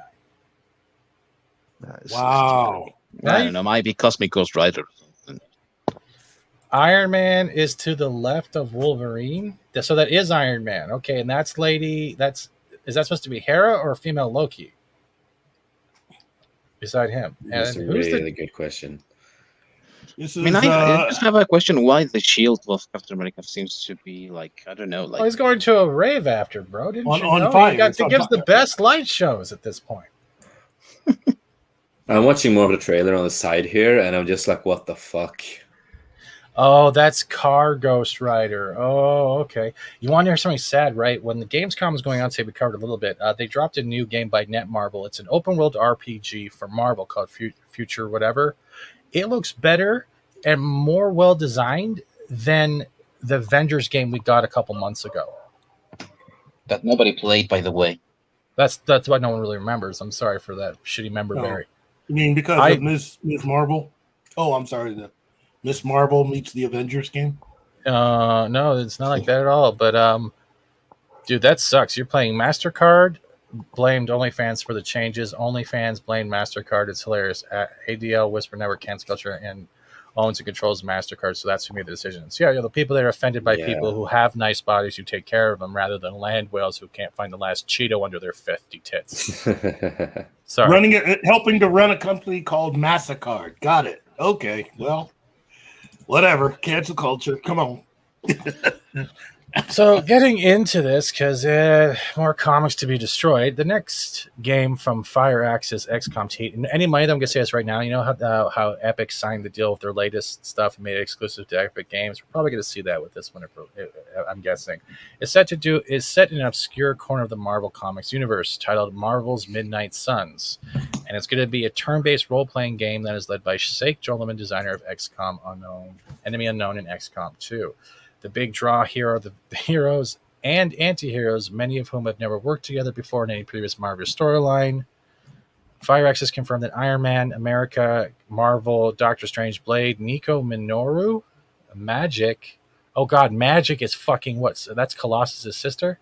Wow. I don't know. Might be Cosmic Ghost Rider. Iron Man is to the left of Wolverine, so that is Iron Man. Okay, and that's Lady. Is that supposed to be Hera or female Loki? Beside him, that's a really good question. I just have a question. Why the shield of Captain America seems to be I don't know. He's going to a rave after, bro. Didn't you know? He gives the best light shows at this point. I'm watching more of the trailer on the side here, and I'm just like, what the fuck? Oh, that's Car Ghost Rider. Oh, okay. You want to hear something sad, right? When the Gamescom was going on, say we covered a little bit, they dropped a new game by Netmarble. It's an open-world RPG for Marvel called Future whatever. It looks better and more well-designed than the Avengers game we got a couple months ago. That nobody played, by the way. That's what no one really remembers. I'm sorry for that shitty memory. You mean because of Ms. Marvel? Oh, I'm sorry. The Miss Marvel meets the Avengers game. No, it's not like that at all. But dude, that sucks. You're playing MasterCard, blamed OnlyFans for the changes. OnlyFans blamed MasterCard. It's hilarious. ADL Whisper Network cancel culture and owns and controls MasterCard, so that's who made the decisions. Yeah, the people that are offended by people who have nice bodies who take care of them, rather than land whales who can't find the last Cheeto under their 50 tits. Sorry, Helping to run a company called MasterCard. Got it. Okay, well, whatever. Cancel culture. Come on. So getting into this, because more comics to be destroyed. The next game from Firaxis XCOM Heat, and any money that I'm going to say this right now, you know how Epic signed the deal with their latest stuff and made it exclusive to Epic Games. We're probably going to see that with this one, I'm guessing. It's set in an obscure corner of the Marvel Comics universe titled Marvel's Midnight Suns, and it's going to be a turn-based role-playing game that is led by Sake Jolleman, designer of XCOM Enemy Unknown and XCOM 2. The big draw here are the heroes and anti-heroes, many of whom have never worked together before in any previous Marvel storyline. Firaxis confirmed that Iron Man, America, Marvel, Doctor Strange, Blade, Nico Minoru, Magic. Oh God, Magic is fucking what? So that's Colossus' sister?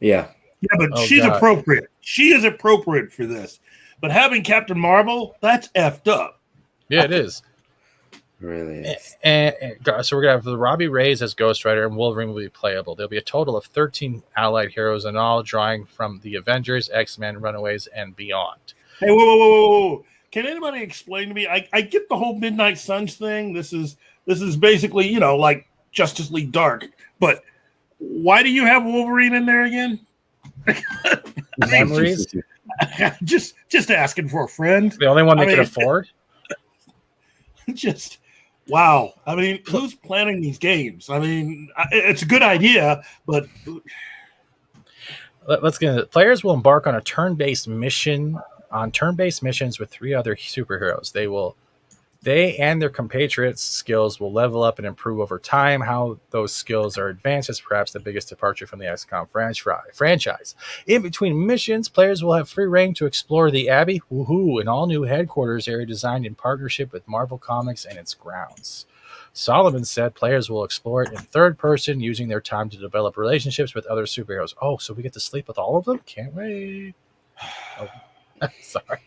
Yeah. Yeah, but she's appropriate. She is appropriate for this. But having Captain Marvel, that's effed up. Yeah, it is. Really is. So we're going to have the Robbie Reyes as Ghost Rider, and Wolverine will be playable. There'll be a total of 13 allied heroes in all, drawing from the Avengers, X-Men, Runaways, and beyond. Hey, whoa. Can anybody explain to me? I get the whole Midnight Suns thing. This is basically, like Justice League Dark. But why do you have Wolverine in there again? Memories? Just asking for a friend. The only one they could afford? Wow. I mean, who's planning these games? I mean, it's a good idea, but let's get it. Players will embark on a turn-based missions with 3 other superheroes. They and their compatriots' skills will level up and improve over time. How those skills are advanced is perhaps the biggest departure from the XCOM franchise. In between missions, players will have free reign to explore the Abbey, an all-new headquarters area designed in partnership with Marvel Comics and its grounds. Solomon said players will explore it in third person, using their time to develop relationships with other superheroes. Oh, so we get to sleep with all of them? Can't wait. Oh, sorry.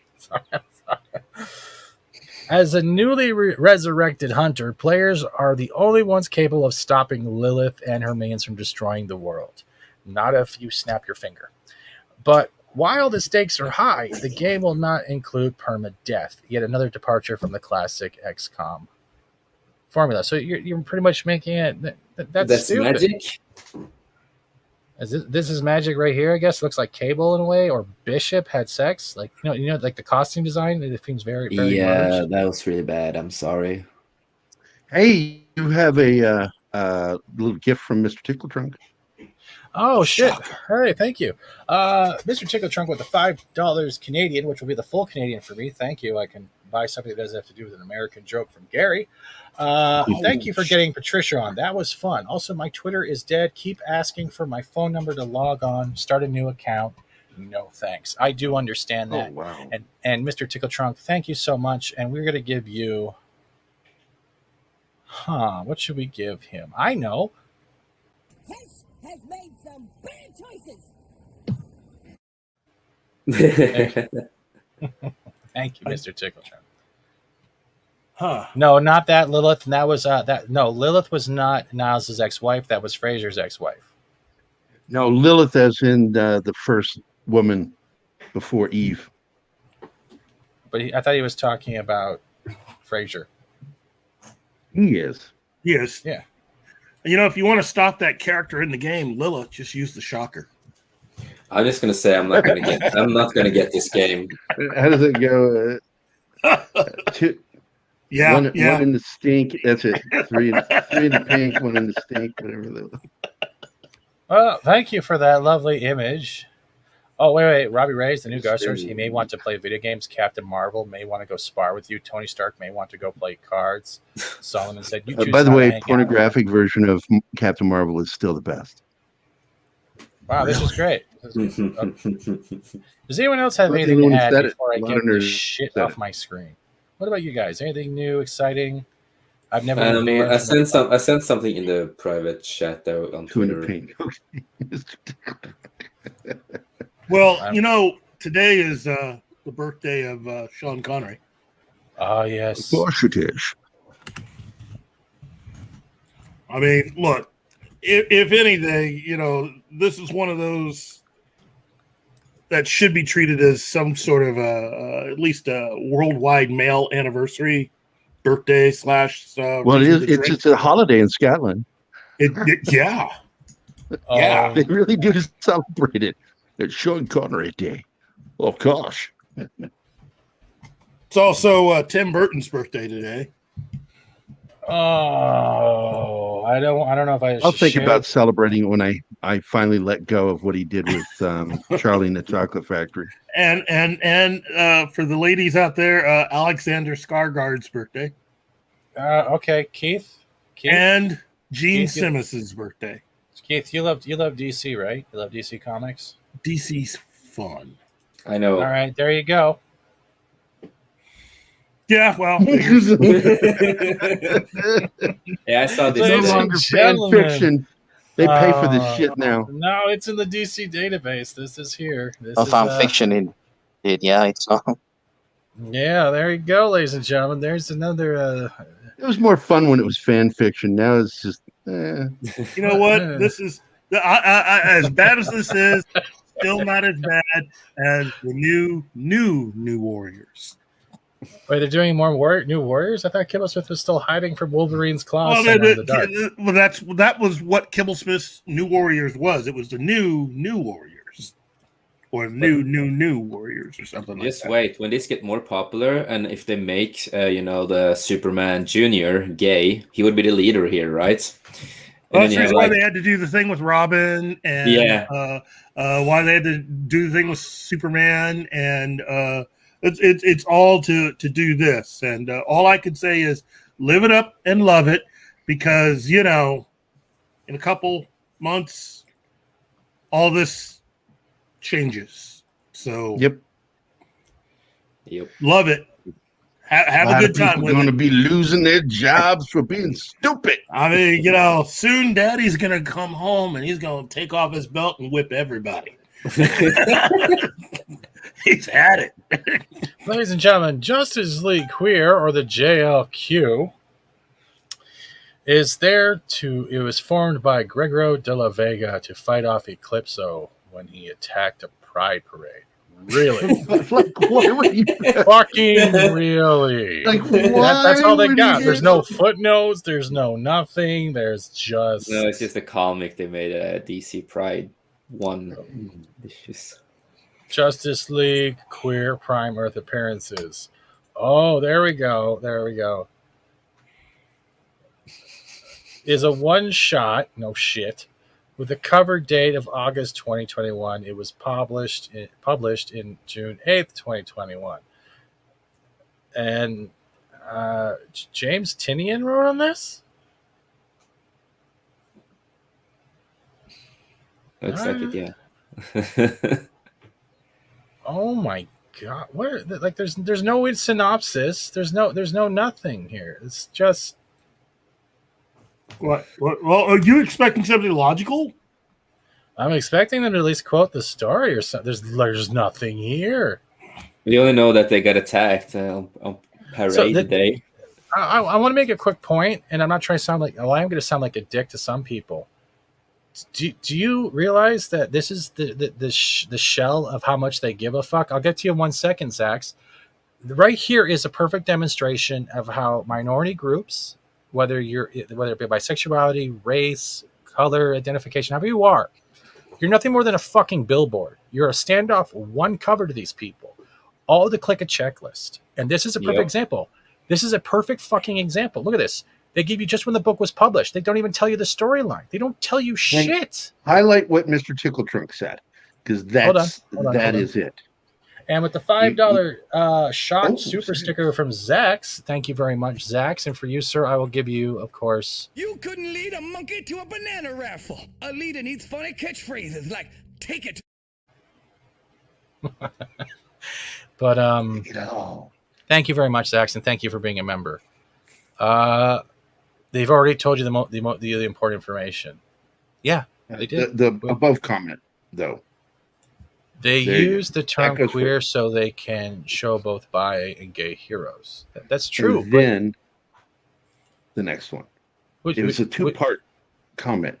As a newly resurrected hunter, players are the only ones capable of stopping Lilith and her minions from destroying the world. Not if you snap your finger. But while the stakes are high, the game will not include permadeath, yet another departure from the classic XCOM formula. So you're pretty much making it... That's stupid. Magic? This is Magic right here, I guess. It looks like Cable in a way, or Bishop had sex. Like like the costume design, it seems very, very merged. That was really bad. I'm sorry. Hey, you have a little gift from Mr. Tickle Trunk. Oh shit! All right, thank you, Mr. Tickle Trunk, with the $5 Canadian, which will be the full Canadian for me. Thank you. I can buy something that doesn't have to do with an American joke from Gerry. Thank you for getting Patricia on. That was fun. Also, my Twitter is dead. Keep asking for my phone number to log on. Start a new account. No thanks. I do understand that. Oh, wow. And Mr. Tickle Trunk, thank you so much. And we're going to give you... what should we give him? I know. Hess has made some bad choices. Thank you, Mr. Tickle Trunk. Huh. No, not that Lilith. And that was Lilith was not Niles' ex-wife. That was Fraser's ex-wife. No, Lilith as in the first woman before Eve. But I thought he was talking about Fraser. He is. Yes. Yeah. If you want to stop that character in the game, Lilith, just use the shocker. I'm just gonna say I'm not gonna get this game. How does it go? One in the stink. That's it. Three in the pink, one in the stink, whatever. Well, thank you for that lovely image. Oh, wait. Robbie Reyes, the new Ghost Rider, he may want to play video games. Captain Marvel may want to go spar with you. Tony Stark may want to go play cards. Solomon said, "You choose." By the way, pornographic version of Captain Marvel is still the best. Wow, this is great. Does anyone else have anything to add before I get this shit off my screen? What about you guys? Anything new, exciting? I've never been banned. I sent something in the private chat though on Twitter. Well, you know, today is the birthday of Sean Connery. Ah, yes. Of course it is. I mean, look, if anything, you know, this is one of those that should be treated as some sort of at least a worldwide male anniversary birthday / well, it is. It's a holiday in Scotland. Yeah. Yeah, they really do celebrate it. It's Sean Connery Day. Of course. It's also Tim Burton's birthday today. Oh, I don't know if I'll think about celebrating it when I finally let go of what he did with Charlie and the Chocolate Factory. And for the ladies out there, Alexander Skarsgård's birthday. Okay, Keith. And Gene Simmons' birthday. Keith, you love DC, right? You love DC Comics? DC's fun. I know. All right, there you go. Yeah, well. Yeah, I saw this. It's no longer fan fiction. They pay for this shit now. No, it's in the DC database. This is here. This Oh, is fan fiction indeed. Yeah, it's not. Yeah, there you go, ladies and gentlemen. There's another. It was more fun when it was fan fiction. Now it's just. You know what? This is as bad as this is. Still not as bad as the new Warriors. Wait, they're doing more new Warriors? I thought Kibblesmith was still hiding from Wolverine's claws in the dark. Well, that was what Kibblesmith's New Warriors was. It was the new Warriors, or new Warriors, or something like that. Just wait, when this get more popular, and if they make the Superman Junior gay, he would be the leader here, right? Well, that's why they had to do the thing with Robin, and why they had to do the thing with Superman, and it's all to do this. And all I can say is live it up and love it, because in a couple months, all this changes. So yep, love it. Have a good time with it. Going to be losing their jobs for being stupid. I mean, soon Daddy's going to come home and he's going to take off his belt and whip everybody. He's at it. Ladies and gentlemen, Justice League Queer, or the JLQ, is there it was formed by Gregor de la Vega to fight off Eclipso when he attacked a pride parade. Really? Like, what were you fucking really? Like, that's all they got. There's no footnotes. There's no nothing. There's just it's just a comic they made a DC Pride one. Justice League Queer Prime Earth appearances. Oh, there we go. There we go. Is a one shot. No shit. With a cover date of August 2021, it was published in June 8th, 2021. And James Tynion wrote on this? Looks like it, yeah. Oh my god! What? There's no synopsis. There's no nothing here. It's just. What? Well, are you expecting something logical? I'm expecting them to at least quote the story or something. There's nothing here. We only know that they got attacked on parade today. I want to make a quick point, and I'm not trying to sound like. Oh, I'm going to sound like a dick to some people. Do you realize that this is the shell of how much they give a fuck? I'll get to you in 1 second, Zaxx. Right here is a perfect demonstration of how minority groups, whether it be bisexuality, race, color, identification, however you are, you're nothing more than a fucking billboard. You're a standoff one cover to these people, all to click a checklist. And this is a perfect example. This is a perfect fucking example. Look at this. They give you just when the book was published. They don't even tell you the storyline. They don't tell you shit. Highlight what Mr. Tickletrunk said, because that is it. And with the $5 shot super sticker from Zaxx, thank you very much, Zaxx. And for you, sir, I will give you, of course. You couldn't lead a monkey to a banana raffle. A leader needs funny catchphrases like "take it." But Take it all. Thank you very much, Zaxx, and thank you for being a member. They've already told you the important information. Yeah, they did. The above comment, though. They use the term goes queer so they can show both bi and gay heroes. That's true. And then the next one. But, it was a two-part comment.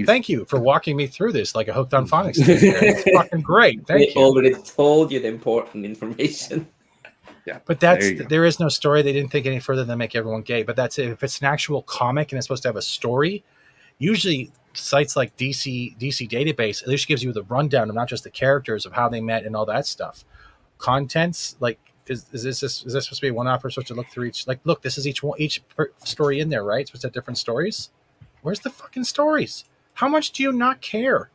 Thank you for walking me through this like a hooked on phonics. It's fucking great. Thank you. They already told you the important information. Yeah, but there is no story. They didn't think any further than make everyone gay. But that's it. If it's an actual comic and it's supposed to have a story, usually sites like DC Database at least gives you the rundown of not just the characters of how they met and all that stuff. Contents like is this supposed to be one off? We're supposed to look through each. Like, look, this is each story in there, right? It's supposed to have different stories. Where's the fucking stories? How much do you not care?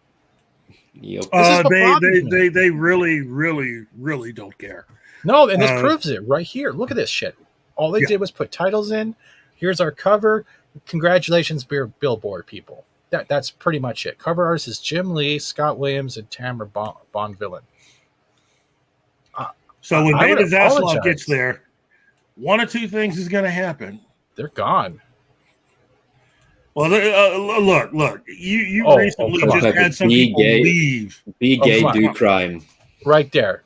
Yep. They really, really, really don't care. No, and this proves it right here. Look at this shit. All they did was put titles in. Here's our cover. Congratulations, Billboard people. That's pretty much it. Cover artist is Jim Lee, Scott Williams, and Tamara Bonvillain. So when Beta Zaslav gets there, one of two things is going to happen. They're gone. Well, look. You recently just had some people leave. Be gay, do crime. Right there.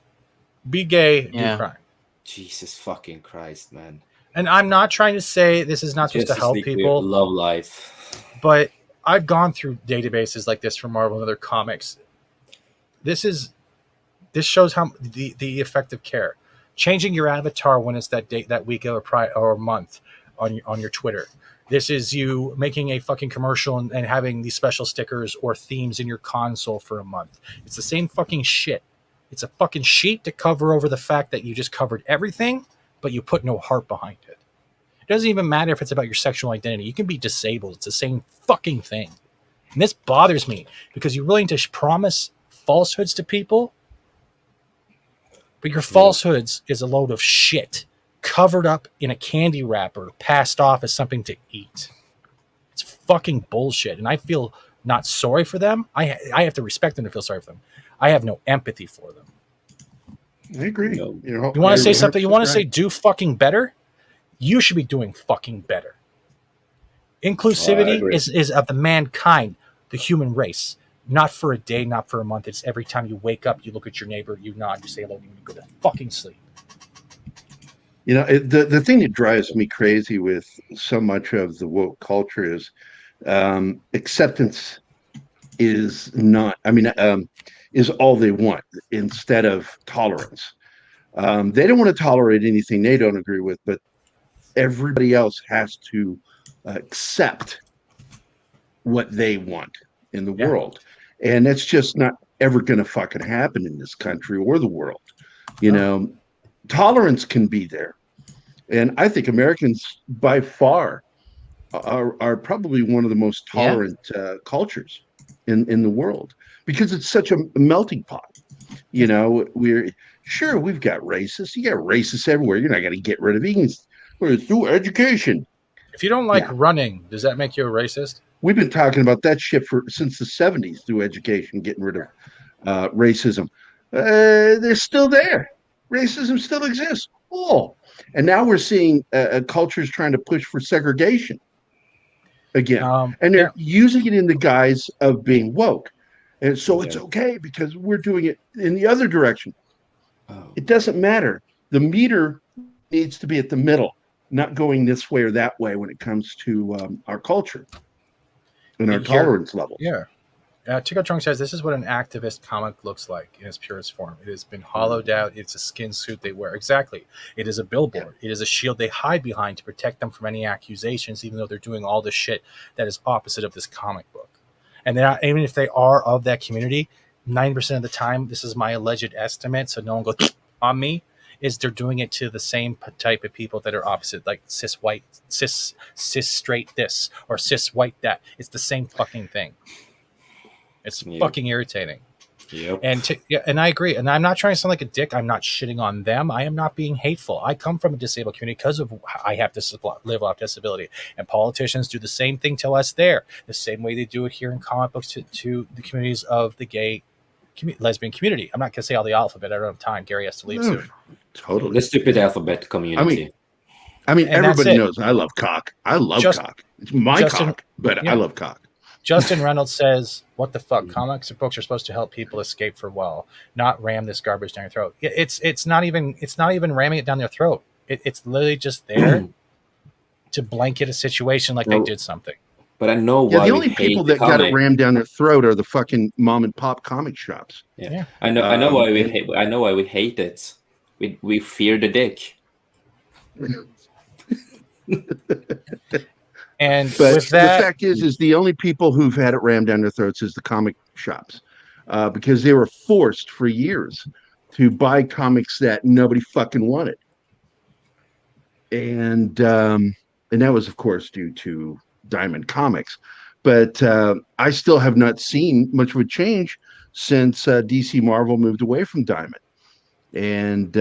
Be gay, do crime. Jesus fucking Christ, man. And I'm not trying to say this is not supposed to help people. Love life. But I've gone through databases like this for Marvel and other comics. This shows how the effect of care. Changing your avatar when it's that date, that week or month on your Twitter. This is you making a fucking commercial and having these special stickers or themes in your console for a month. It's the same fucking shit. It's a fucking sheet to cover over the fact that you just covered everything, but you put no heart behind it. It doesn't even matter if it's about your sexual identity. You can be disabled. It's the same fucking thing. And this bothers me because you're willing to promise falsehoods to people, but your falsehoods is a load of shit covered up in a candy wrapper, passed off as something to eat. It's fucking bullshit. And I feel not sorry for them. I have to respect them to feel sorry for them. I have no empathy for them. I agree. You want to say something? You want to say do fucking better? You should be doing fucking better. Inclusivity is of the mankind, the human race. Not for a day, not for a month. It's every time you wake up, you look at your neighbor, you nod, you say hello, and you go to fucking sleep. You know, the thing that drives me crazy with so much of the woke culture is acceptance is not, is all they want instead of tolerance. They don't want to tolerate anything they don't agree with, but everybody else has to accept what they want in the world. And that's just not ever going to fucking happen in this country or the world. You know, tolerance can be there. And I think Americans by far are probably one of the most tolerant cultures in the world because it's such a melting pot. You know, we've got racists. You got racists everywhere. You're not going to get rid of it. Through education. If you don't like running, does that make you a racist? We've been talking about that shit since the 70s through education, getting rid of racism. They're still there. Racism still exists. Oh, and now we're seeing cultures trying to push for segregation again. And they're using it in the guise of being woke. And so it's okay because we're doing it in the other direction. It doesn't matter. The meter needs to be at the middle, not going this way or that way when it comes to our culture and our tolerance levels. Yeah. Chico Trunk says, this is what an activist comic looks like in its purest form. It has been hollowed out. It's a skin suit they wear. Exactly. It is a billboard. It is a shield they hide behind to protect them from any accusations, even though they're doing all this shit that is opposite of this comic book. And they're not, even if they are of that community, 90% of the time, this is my alleged estimate, so no one goes on me, is they're doing it to the same type of people that are opposite, like cis white, cis straight this, or cis white that. It's the same fucking thing. It's fucking irritating. Yep. And I agree. And I'm not trying to sound like a dick. I'm not shitting on them. I am not being hateful. I come from a disabled community because of I have to live off disability. And politicians do the same thing to us there. The same way they do it here in comic books to the communities of the gay lesbian community. I'm not going to say all the alphabet. I don't have time. Gary has to leave soon. Totally. The stupid alphabet community. I mean, And that's everybody it. knows I love cock. I love cock. It's my cock, but I love cock. Justin Reynolds says, "What the fuck? Comics and books are supposed to help people escape for well, not ram this garbage down your throat." It's not even ramming it down their throat. It's literally just there to blanket a situation like they did something. But I know why. The only people that got it rammed down their throat are the fucking mom and pop comic shops. Yeah. I know why we hate. I know why we hate it. We fear the dick. But the fact is the only people who've had it rammed down their throats is the comic shops, because they were forced for years to buy comics that nobody fucking wanted, and that was, of course, due to Diamond Comics. But I still have not seen much of a change since DC Marvel moved away from Diamond, and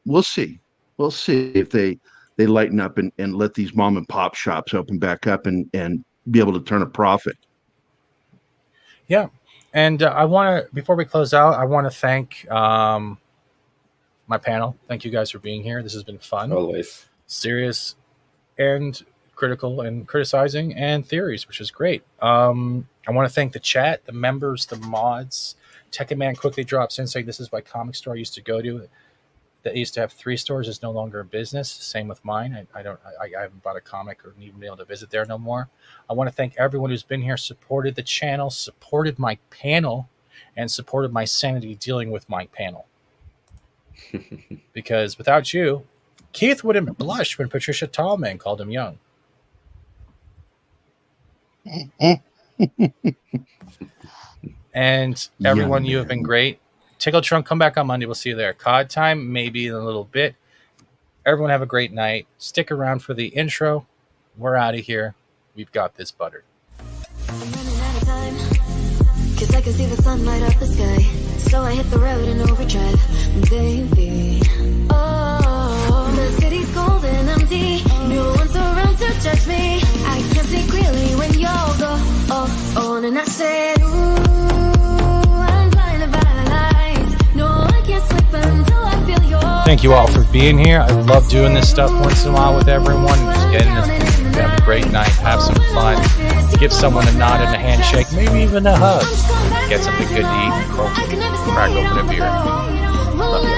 we'll see if they lighten up and let these mom and pop shops open back up and be able to turn a profit. Yeah. And I want to, before we close out, I want to thank my panel. Thank you guys for being here. This has been fun. Always. Serious and critical and criticizing and theories, which is great. I want to thank the chat, the members, the mods. Tekken Man quickly drops in saying, "This is my comic store I used to go to. That used to have 3 stores is no longer a business." Same with mine. I haven't bought a comic or even been able to visit there no more. I want to thank everyone who's been here, supported the channel, supported my panel, and supported my sanity dealing with my panel. Because without you, Keith wouldn't blush when Patricia Tallman called him young. And everyone, you have been great. Tickle Trunk, come back on Monday. We'll see you there. COD time, maybe in a little bit. Everyone have a great night. Stick around for the intro. We're out of here. We've got this buttered. I'm running out of time, 'cause I can see the sun light up the sky. So I hit the road in overdrive, baby. Oh, the city's cold and empty. No one's around to judge me. I can see clearly when you're gone. And I said, ooh, I'm blinded by the lights. No, I can't sleep until I feel your. Thank you all for being here. I love doing this stuff once in a while with everyone. Just getting this. Have a great night. Have some fun. Give someone a nod and a handshake, maybe even a hug. Get something good to eat and crack open a beer. Love you.